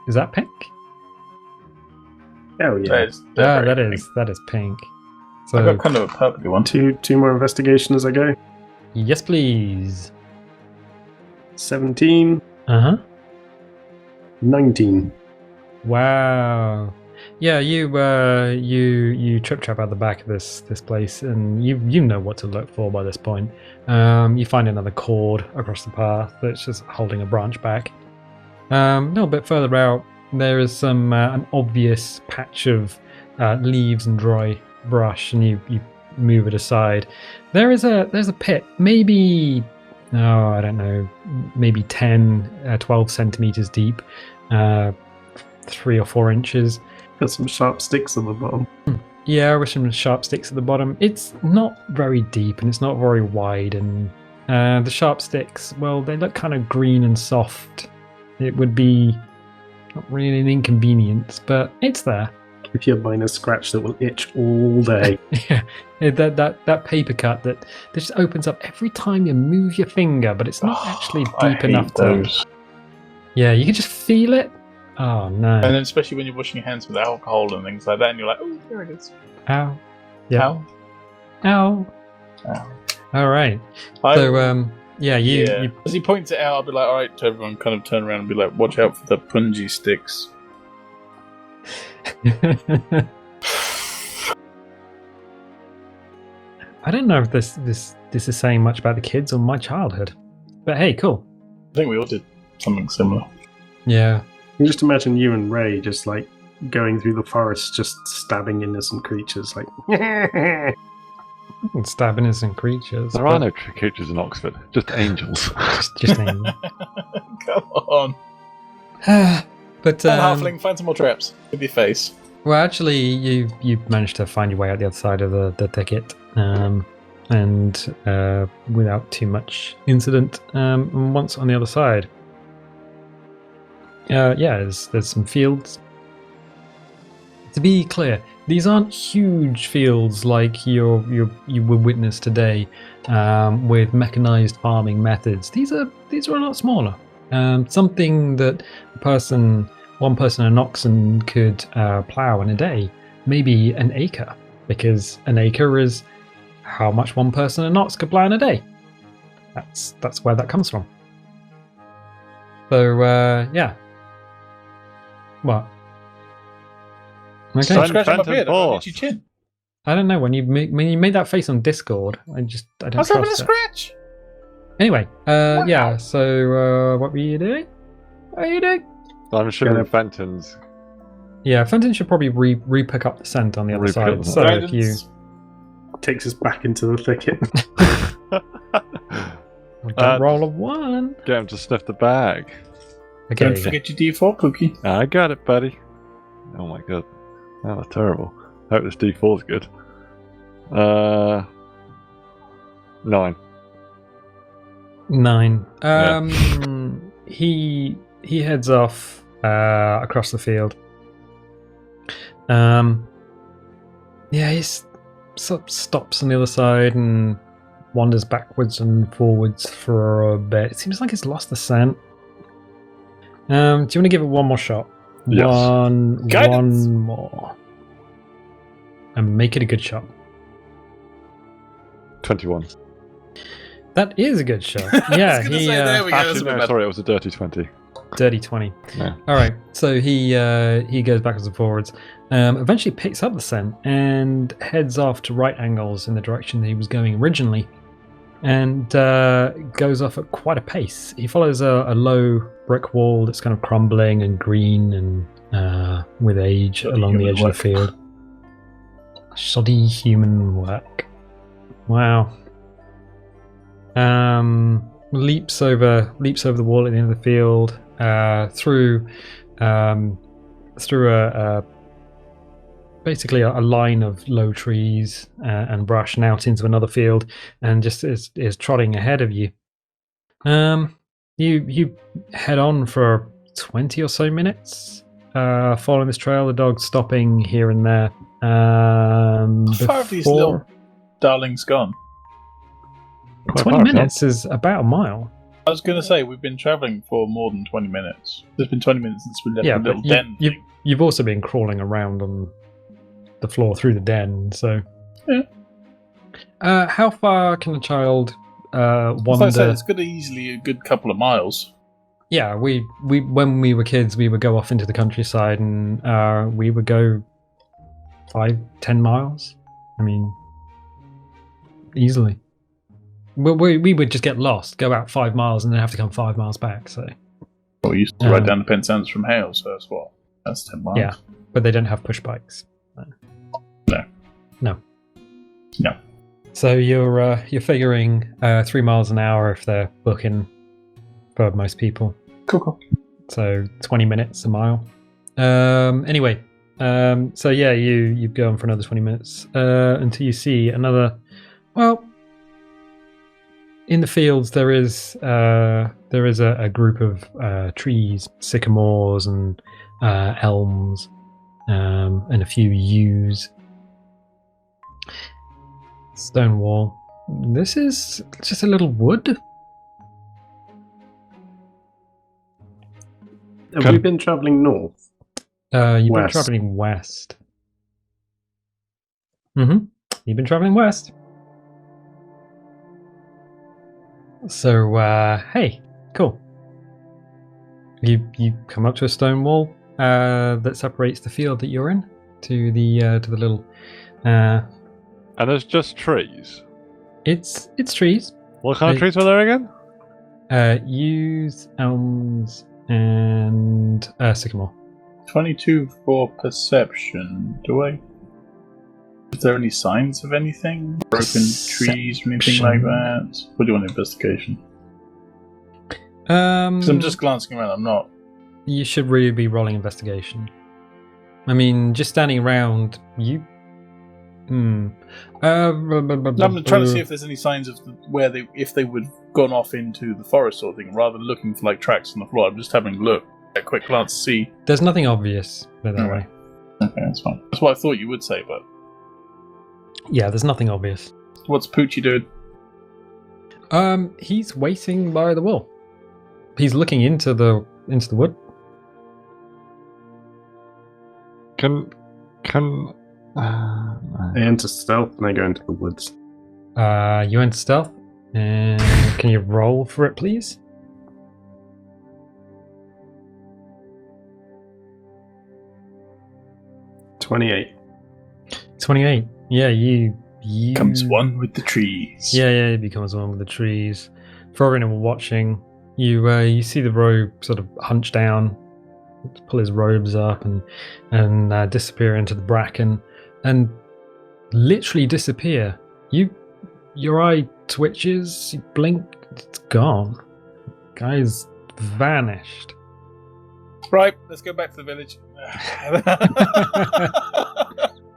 Is that pink? Hell yeah. That is pink. I've So got kind of a purpley one. Two more investigation as I go. yes, please. 17, Uh huh. 19. Wow. Yeah, you trip trap out the back of this place, and you know what to look for by this point. You find another cord across the path that's just holding a branch back. A little bit further out, there is some an obvious patch of leaves and dry brush, and you move it aside. There's a pit, maybe I don't know, maybe 10, 12 centimeters deep, 3 or 4 inches. Got some sharp sticks on the bottom. Yeah, with some sharp sticks at the bottom. It's not very deep and it's not very wide, and the sharp sticks, well, they look kind of green and soft. It would be not really an inconvenience, but it's there. If you're buying a scratch that will itch all day. Yeah, that paper cut that just opens up every time you move your finger, but it's not actually deep enough to. Yeah, you can just feel it. Oh no! And then especially when you're washing your hands with alcohol and things like that, and you're like, oh, there it is. Ow! Yeah. Ow. Ow! Ow. All right. I- So yeah, you As he points it out, I'll be like, all right, to everyone, kind of turn around and be like, watch out for the punji sticks. I don't know if this is saying much about the kids or my childhood, but hey, cool. I think we all did something similar. Yeah. You just imagine you and Ray just like going through the forest, just stabbing innocent creatures. Like, Stabbing innocent creatures. There are no creatures in Oxford, just angels. just angels. Come on. But Halfling, find some more traps with your face. well, actually, you managed to find your way out the other side of the thicket, and without too much incident. And once on the other side, there's some fields. To be clear, these aren't huge fields like you will witness today, with mechanized farming methods. These are a lot smaller. Something that one person and oxen could plow in a day, maybe an acre, because an acre is how much one person and ox could plow in a day. That's where that comes from. So yeah. What? Okay. Son- Scratching my Phantom beard, I'll Force. hit your chin. I don't know when you made that face on Discord. I don't I was having a trust it. scratch. Anyway, yeah. So what were you doing? What are you doing? I'm sure Gonna- Fenton's. Yeah, Fenton should probably re-pick up the scent on the other Re-pick up side. the So scent. if you takes us back into the thicket. don't roll a 1. Get him to sniff the bag. Okay. Don't forget your D4, Pookie. I got it, buddy. Oh my god. That was terrible. Hope this D4's good. 9. 9. Yeah. He heads off across the field. Yeah, he sort of stops on the other side and wanders backwards and forwards for a bit. It seems like he's lost the scent. Do you want to give it one more shot? Yes. Guidance. One more. And make it a good shot. 21. That is a good shot. Yeah, gonna he. say, there we go. That's Actually, a bit no, better. sorry, it was a dirty 20. dirty 20. Yeah. All right, so he goes backwards and forwards. Eventually picks up the scent and heads off to right angles in the direction that he was going originally, and goes off at quite a pace. He follows a low brick wall that's kind of crumbling and green and with age along the edge of the field. Shoddy human work. Wow. Leaps over the wall at the end of the field, through basically a line of low trees and brush, and out into another field, and just is trotting ahead of you. You head on for 20 or so minutes, following this trail. The dog stopping here and there. How far have these little darlings gone? 20 minutes is about a mile. I was going to say, we've been travelling for more than 20 minutes. There's been 20 minutes since we left the little den. You've also been crawling around on the floor through the den, so... Yeah. How far can a child wander? Like I said, it's good easily a good couple of miles. Yeah, we when we were kids, we would go off into the countryside and we would go 5-10 miles. I mean, easily. We would just get lost, go out 5 miles, and then have to come 5 miles back. So. Well, we used to ride down to Penzance from Hale, so that's what? That's 10 miles. Yeah, but they don't have push bikes. No. So you're figuring 3 miles an hour if they're booking for most people. Cool. So 20 minutes a mile. Anyway, so yeah, you go on for another 20 minutes until you see another. Well, in the fields there is a group of trees, sycamores and elms, and a few yews. Stone wall. This is just a little wood. Have we been travelling north? You've been West. travelling west. You've been travelling west. So, hey, cool. You come up to a stone wall that separates the field that you're in to the little. And there's just trees. It's trees. What kind of trees were there again? Yews, elms, and sycamore. 22 for perception. Is there any signs of anything? Broken trees or anything like that? What do you want investigation? Because I'm just glancing around, I'm not. You should really be rolling investigation. I mean, just standing around, you. I'm trying to see if there's any signs of if they would have gone off into the forest sort of thing, rather than looking for like tracks on the floor. I'm just having a look, a quick glance to see. There's nothing obvious, put it that way. Okay, that's fine. That's what I thought you would say, but yeah, there's nothing obvious. What's Poochie doing? He's waiting by the wall. He's looking into the wood. They enter stealth and they go into the woods. You enter stealth, and can you roll for it, please? $28. 28. Yeah, you comes one with the trees. Yeah, he becomes one with the trees. For everyone watching, you see the robe sort of hunch down, pull his robes up, and disappear into the bracken, and literally disappear. Your eye twitches, you blink, it's gone. Guy's vanished. Right, let's go back to the village.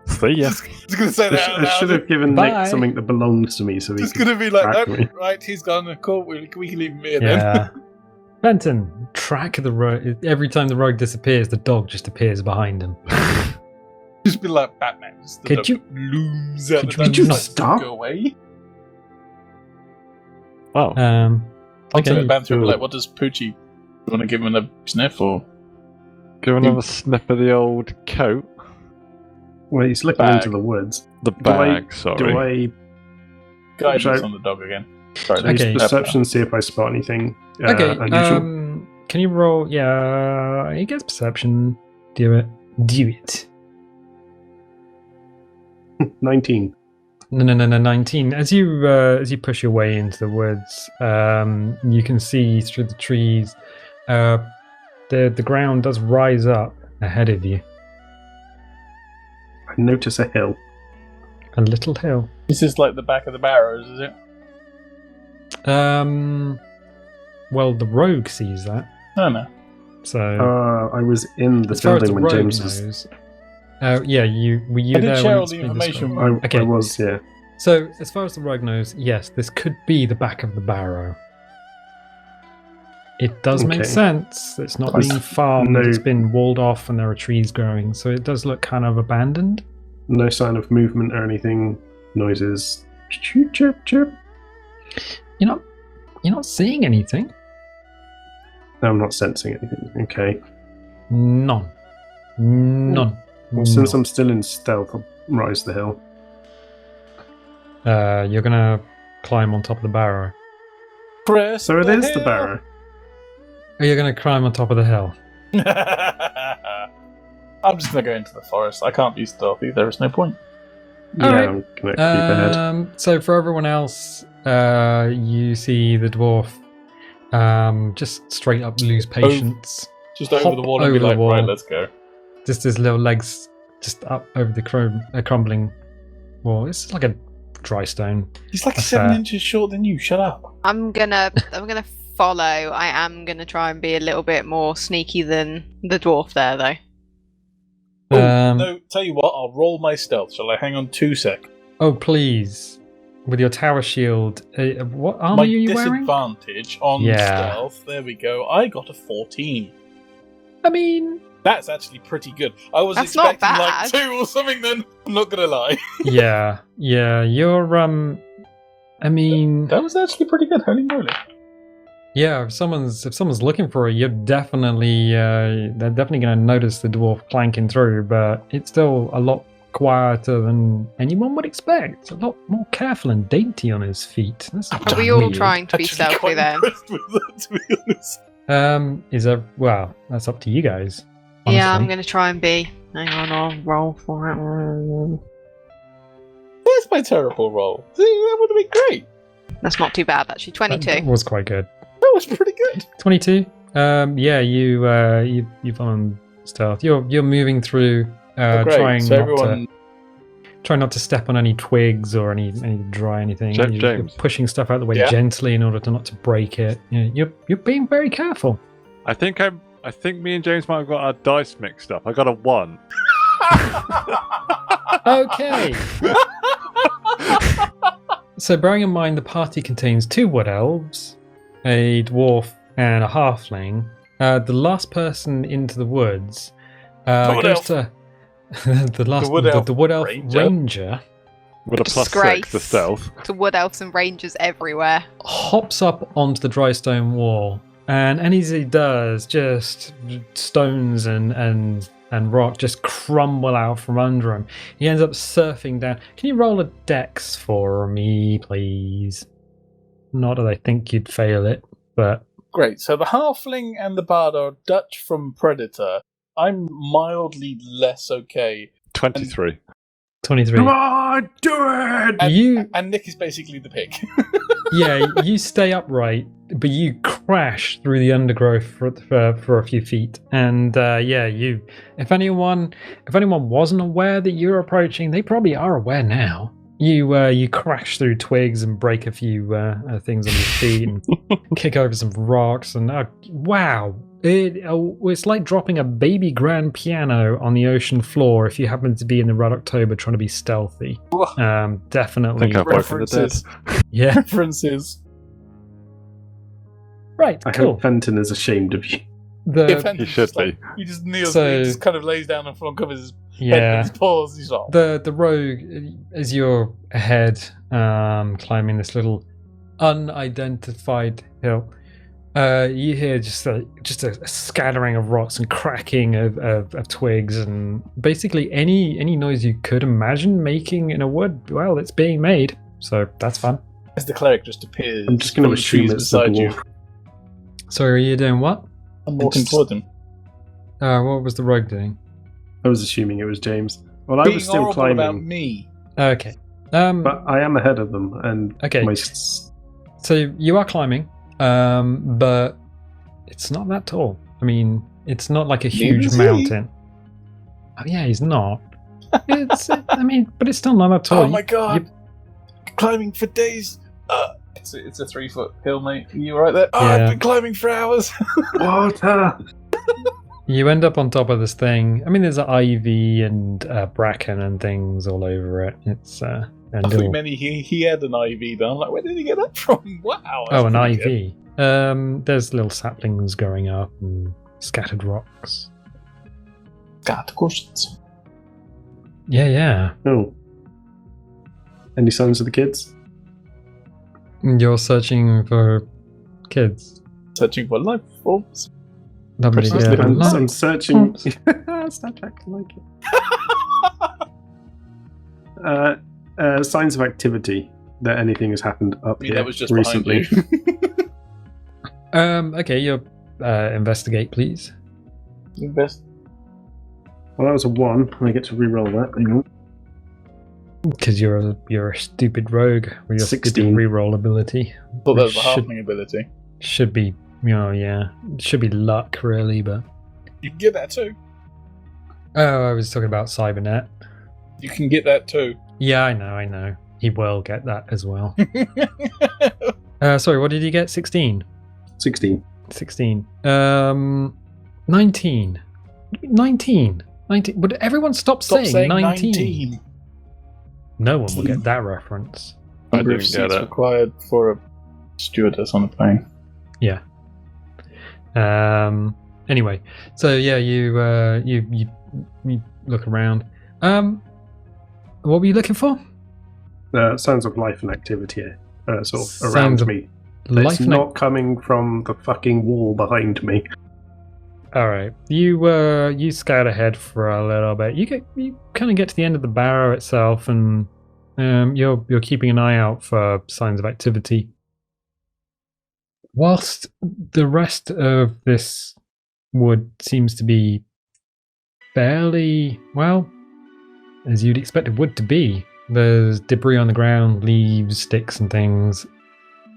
See ya. I was going to say that. I should have given Bye. Nick something that belonged to me so he It's could going to be like, track nope, me. right, he's gone. Cool, we can leave him here Yeah. Benton, track the rogue. Every time the rogue disappears, the dog just appears behind him. then. Just be like Batman. Just the Could dog you- looms out could the you dungeon, not stop? Go away. Wow. Okay. Okay. Banther will be like, what does Poochie? You want to give him a sniff or? Give another sniff of the old coat. Well, he's looking Bag. into the woods. The bag, sorry. Do I Guidance Should I- on the dog again. Sorry. Okay. use perception, see if I spot anything Okay. unusual? can you roll? Yeah, he gets perception. Do it. 19. No, 19. As you push your way into the woods, you can see through the trees. The ground does rise up ahead of you. I notice a hill. A little hill. This is like the back of the barrows, is it? Well, the rogue sees that. No, no. So I was in the as far as building the when rogue James was. knows, yeah, were you I there did when share all it's the being information. described? I was, yeah. So, as far as the rogue knows, yes, this could be the back of the barrow. It does make Okay. sense. It's not There's being farmed. no- It's been walled off, and there are trees growing. So it does look kind of abandoned. No sign of movement or anything. Noises. Chirp, chirp, chirp. You're not seeing anything. No, I'm not sensing anything. Okay. None. Well, since I'm still in stealth, I'll rise the hill. You're gonna climb on top of the barrow. Press So it is the hill. barrow. Or you're gonna climb on top of the hill. I'm just gonna go into the forest. I can't be stealthy. There is no point. Yeah, Alright. I'm gonna keep ahead. So for everyone else, you see the dwarf just straight up lose patience. Just over Hop the wall and be over the like, right, wall. let's go. Just his little legs just up over the crumbling wall. It's like a dry stone. He's like That's 7 fair. inches short than you. Shut up. I'm gonna follow. I am gonna try and be a little bit more sneaky than the dwarf there, though. No, tell you what, I'll roll my stealth. Shall I hang on 2 sec? Oh, please. With your tower shield. What armor My are you wearing? disadvantage on Yeah. stealth. There we go. I got a 14. I mean, That's actually pretty good. I was That's not expecting like bad. 2 or something then. I'm not gonna lie. yeah. You're, I mean, That was actually pretty good. Holy moly. yeah, if someone's looking for it, you're definitely, they're definitely going to notice the dwarf clanking through, but it's still a lot quieter than anyone would expect. A lot more careful and dainty on his feet. That's Are we all weird. trying to be Actually stealthy quite then? impressed with that, to be honest. Well, that's up to you guys. Yeah, I'm honestly. gonna try and be. Hang on, I'll roll for it. That's my terrible roll. See, that would have been great. That's not too bad, actually. That 22. was quite good. That was pretty good. 22. Yeah, you've on stealth. You're moving through, Oh, great. trying So not everyone, to. Try not to step on any twigs or any dry anything. You're James. pushing stuff out of the way Yeah? gently in order to not to break it. You're being very careful. I think me and James might have got our dice mixed up. I got a 1. Okay. So bearing in mind the party contains 2 wood elves, a dwarf, and a halfling. The last person into the woods Wood goes elf. to the wood elf ranger. ranger With a +6 Disgrace. to stealth. To wood elves and rangers everywhere. hops up onto the dry stone wall, and as he does, just stones and rock just crumble out from under him. He ends up surfing down. Can you roll a dex for me, please? Not that I think you'd fail it, but Great. So the halfling and the bard are Dutch from Predator. I'm mildly less okay. 23. 23. Come on, do it! And Nick is basically the pig. Yeah, you stay upright, but you crash through the undergrowth for a few feet. And if anyone wasn't aware that you're approaching, they probably are aware now. You crash through twigs and break a few things on your feet and kick over some rocks. And wow, it's like dropping a baby grand piano on the ocean floor if you happen to be in the Red October trying to be stealthy. Definitely. Think I've woken the dead. References. Yeah. References. Right. I Cool. hope Fenton is ashamed of you. Fenton's He should just like- be. He just kneels. So- He just kind of lays down and covers his head Yeah. with his paws. He's like, The rogue, as you're ahead, climbing this little unidentified hill, you hear just a scattering of rocks and cracking of twigs, and basically any noise you could imagine making in a wood. Well, it's being made, so that's fun. as the cleric just appears. I'm just going to from the assume trees it's the beside you. dwarf. So are you doing what? I'm walking toward him. What was the rogue doing? I was assuming it was James. Well, I Being was still horrible climbing, about me. Okay. but I am ahead of them, and Okay. my So you are climbing, but it's not that tall. I mean, it's not like a huge is he. mountain. Oh yeah, he's not. It's. I mean, but it's still not that tall. Oh my god! Climbing for days. It's a 3-foot hill, mate. Are you alright there? Oh, Yeah. I've been climbing for hours. water. You end up on top of this thing. I mean, there's ivy and bracken and things all over it. It's and I thought little- he had an IV. Though I'm like, where did he get that from? Wow. Oh, an that's pretty ivy. There's little saplings growing up and scattered rocks. good. Got questions. Yeah. Oh. Any signs of the kids? You're searching for kids. Searching for life forms. Nobody I'm, there. I'm searching. Star Trek, I like it. Signs of activity that anything has happened up I mean, here that was just recently. behind you. Okay, you investigate, please. Invest. Well, that was a 1. I get to re-roll that. Hang on. Because you're a stupid rogue with your 16. stupid reroll ability. Thought that was a Should- halfling ability. Should be, yeah. It should be luck, really, but. You can get that too. Oh, I was talking about Cybernet. You can get that too. Yeah, I know. He will get that as well. Sorry, what did you get? 16? 16. 16. 19. 19. Would everyone stop saying 19? No one will get that reference. I Number of didn't get seats it. required for a stewardess on a plane. Yeah. Anyway, so yeah, you look around. What were you looking for? Sounds of life and activity sort of Sounds around of me. Life It's and not coming from the fucking wall behind me. All right, you scout ahead for a little bit. You kind of get to the end of the barrow itself, and you're keeping an eye out for signs of activity. Whilst the rest of this wood seems to be fairly well, as you'd expect a wood to be. There's debris on the ground, leaves, sticks, and things.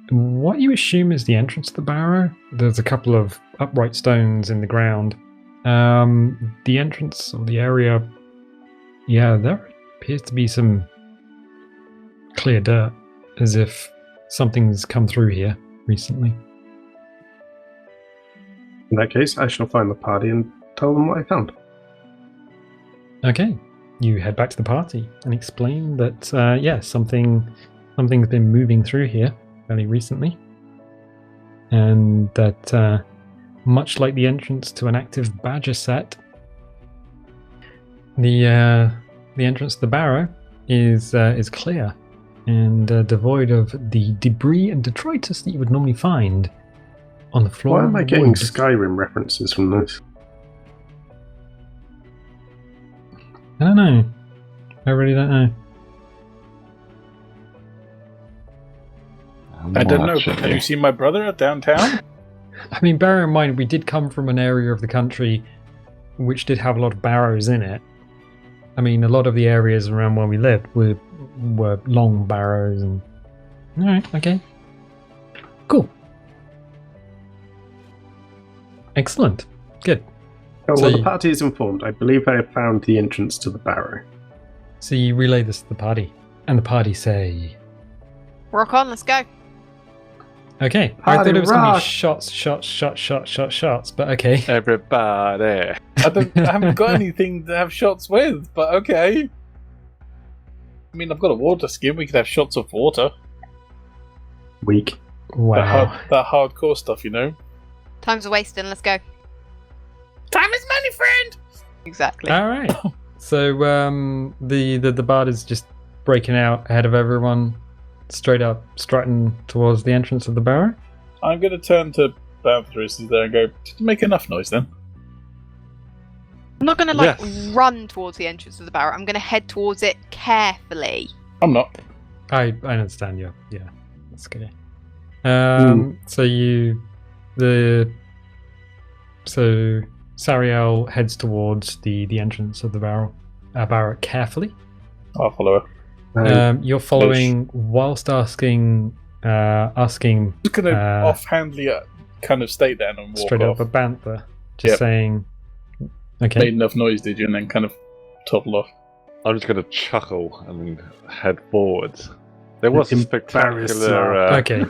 What you assume is the entrance to the barrow. There's a couple of upright stones in the ground. The entrance or the area, yeah, there appears to be some clear dirt, as if something's come through here recently. In that case, I shall find the party and tell them what I found. Okay, you head back to the party and explain that, something's been moving through here fairly recently, and that much like the entrance to an active badger set, the entrance to the barrow is clear and devoid of the debris and detritus that you would normally find on the floor. Why of am I the getting woods. Skyrim references from this? I don't know. I really don't know. I don't know. Have you seen my brother downtown? I mean, bear in mind, we did come from an area of the country which did have a lot of barrows in it. I mean, a lot of the areas around where we lived were long barrows and... Alright, okay. Cool. Excellent. Good. Oh, So well, you- the party is informed. I believe I have found the entrance to the barrow. So you relay this to the party, and the party say... Rock on, let's go. Okay, I thought Party it was going to be rock. shots, but okay. Everybody. I haven't got anything to have shots with, but okay. I mean, I've got a water skin. We could have shots of water. Weak. Wow. That hardcore stuff, you know. Time's a wasting, let's go. Time is money, friend. Exactly. All right. So the bard is just breaking out ahead of everyone, straight up strutting towards the entrance of the barrow. I'm going to turn to Banther as he's there and go, did you make enough noise then? I'm not gonna Yes. run towards the entrance of the barrow. I'm gonna head towards it carefully. I'm not. I understand you. Yeah, that's good. So So Sariel heads towards the entrance of the barrack carefully. I'll follow her. You're following whilst asking. Just gonna offhandedly kind of state that and walk straight off. up a Banther, just saying. Okay. Made enough noise, did you? And then kind of toddle off. I'm just going to chuckle and head forwards. There was a spectacular. Okay.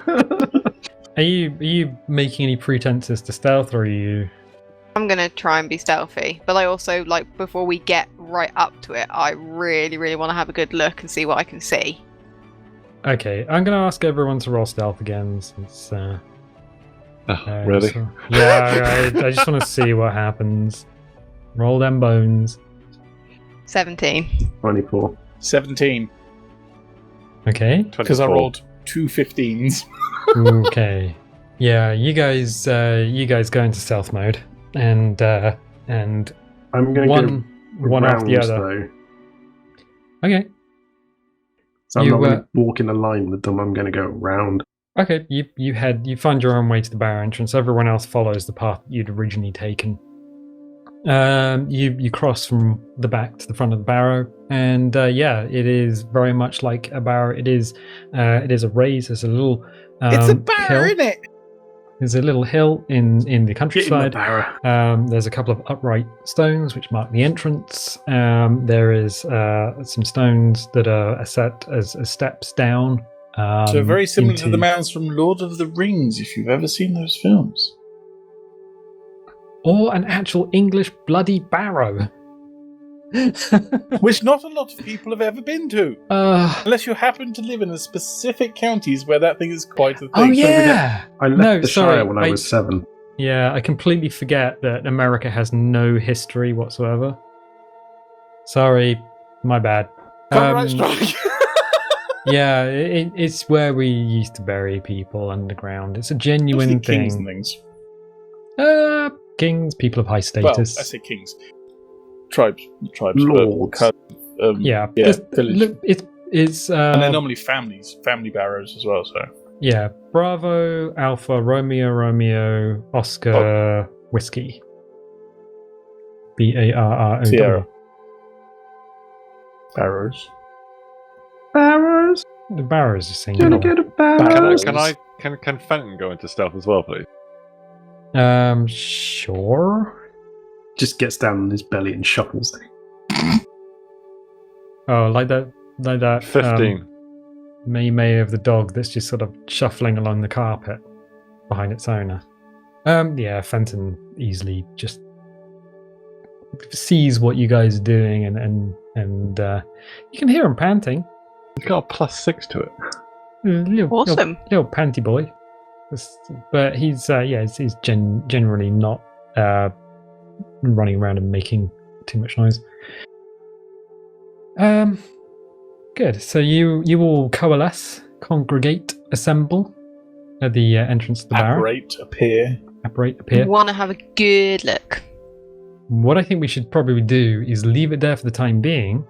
Are you making any pretenses to stealth, or are you? I'm gonna try and be stealthy, but I also before we get right up to it, I really, really want to have a good look and see what I can see. Okay, I'm gonna ask everyone to roll stealth again, since. Really? So, yeah, I just want to see what happens. Roll them bones. 17. 24. 17. Okay. Because I rolled 2 15s. Okay. Yeah, you guys go into stealth mode, and I'm going to one after the other. Though. Okay. So I'm not going to walk in a line with them. I'm going to go round. Okay. You find your own way to the bar entrance. Everyone else follows the path you'd originally taken. You cross from the back to the front of the barrow, and it is very much like a barrow. It is a raise. There's a little it's a barrow, isn't it? There's a little hill in the countryside. The there's a couple of upright stones which mark the entrance. There is some stones that are set as steps down. So very similar to the mounds from Lord of the Rings, if you've ever seen those films. Or an actual English bloody barrow. Which not a lot of people have ever been to. Unless you happen to live in a specific counties where that thing is quite a thing. Oh, yeah! I left the Shire when I was 7. Yeah, I completely forget that America has no history whatsoever. Sorry, my bad. Copyright strike. Yeah, it's where we used to bury people underground. It's a genuine thing. Kings and things. Kings, people of high status. Well, I say kings. Tribes, lords. Village. It's and they're normally family barrows as well. So yeah, Bravo, Alpha, Romeo, Oscar, Whiskey. BARRO. Sierra. Barrows. The barrows are saying. Can Fenton go into stealth as well, please? Sure. Just gets down on his belly and shuffles. Oh, like that. 15. May of the dog that's just sort of shuffling along the carpet behind its owner. Yeah, Fenton easily just sees what you guys are doing, and you can hear him panting. He's got a +6 to it. Awesome. Little panty boy. But he's generally not running around and making too much noise. Good. So you all coalesce, congregate, assemble at the entrance to the barrack. Apparate, appear. Want to have a good look. What I think we should probably do is leave it there for the time being,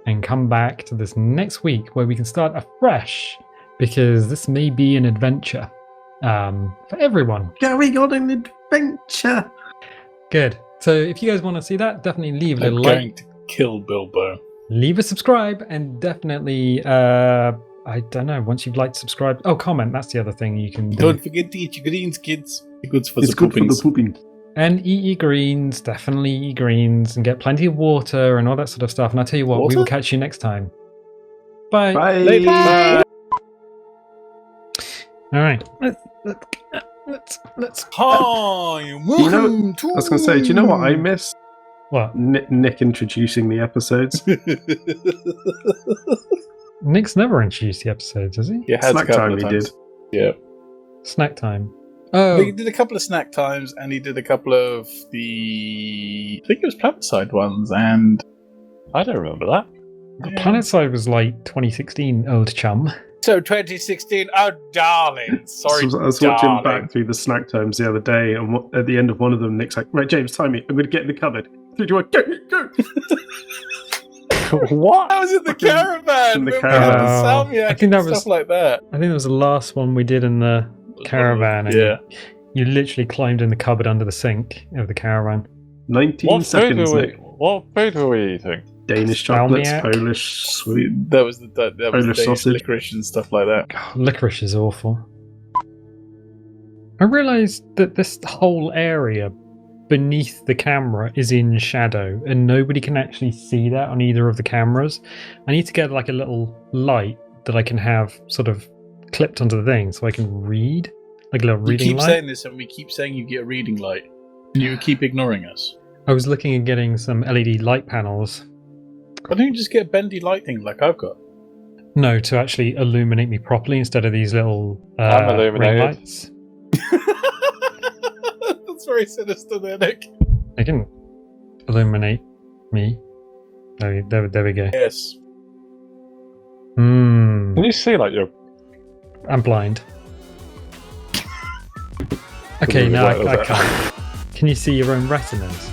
and come back to this next week where we can start afresh, because this may be an adventure. For everyone. Going on an adventure. Good. So if you guys want to see that, definitely leave a little like. I'm going to kill Bilbo. Leave a subscribe, and definitely, I don't know, once you've liked, subscribe. Oh, comment. That's the other thing you can do. Don't forget to eat your greens, kids. It's good for the pooping. And eat your greens. Definitely eat greens, and get plenty of water and all that sort of stuff. And I'll tell you what, we will catch you next time. Bye. Bye. Bye. All right. Let's. Hi, welcome to. I was going to say, do you know what I miss? What? Nick introducing the episodes. Nick's never introduced the episodes, has he? Yeah, Snack time he did. Yeah. Snack time. Oh. He did a couple of snack times, and he did a couple of I think it was Planetside ones, and I don't remember that. Yeah. Planetside was like 2016, old chum. So 2016, oh darling, sorry. So I was watching back through the snack times the other day, and at the end of one of them, Nick's like, "Right, James, time me. I'm going to get in the cupboard. 3, 2, 1, go!" What? I was in the caravan. In the caravan. I think that was stuff like that. I think that was the last one we did in the caravan. Yeah. You literally climbed in the cupboard under the sink of the caravan. 19 seconds, Nick. What food were we eating? Danish chocolates, Salmiak. Polish sweet. That was the Polish Danish sausage. licorice and stuff like that. God, licorice is awful. I realised that this whole area beneath the camera is in shadow, and nobody can actually see that on either of the cameras. I need to get like a little light that I can have sort of clipped onto the thing so I can read, like a little You reading keep light. saying this, and we keep saying you get a reading light, and you keep ignoring us. I was looking at getting some LED light panels. Why don't you just get a bendy light thing like I've got? No, to actually illuminate me properly instead of these little I'm ring illuminated. lights. That's very sinister there, Nick. They can illuminate me. There we go. Yes. Can you see like your? I'm blind. Okay, Really now light was I that? can't. Can you see your own retinas?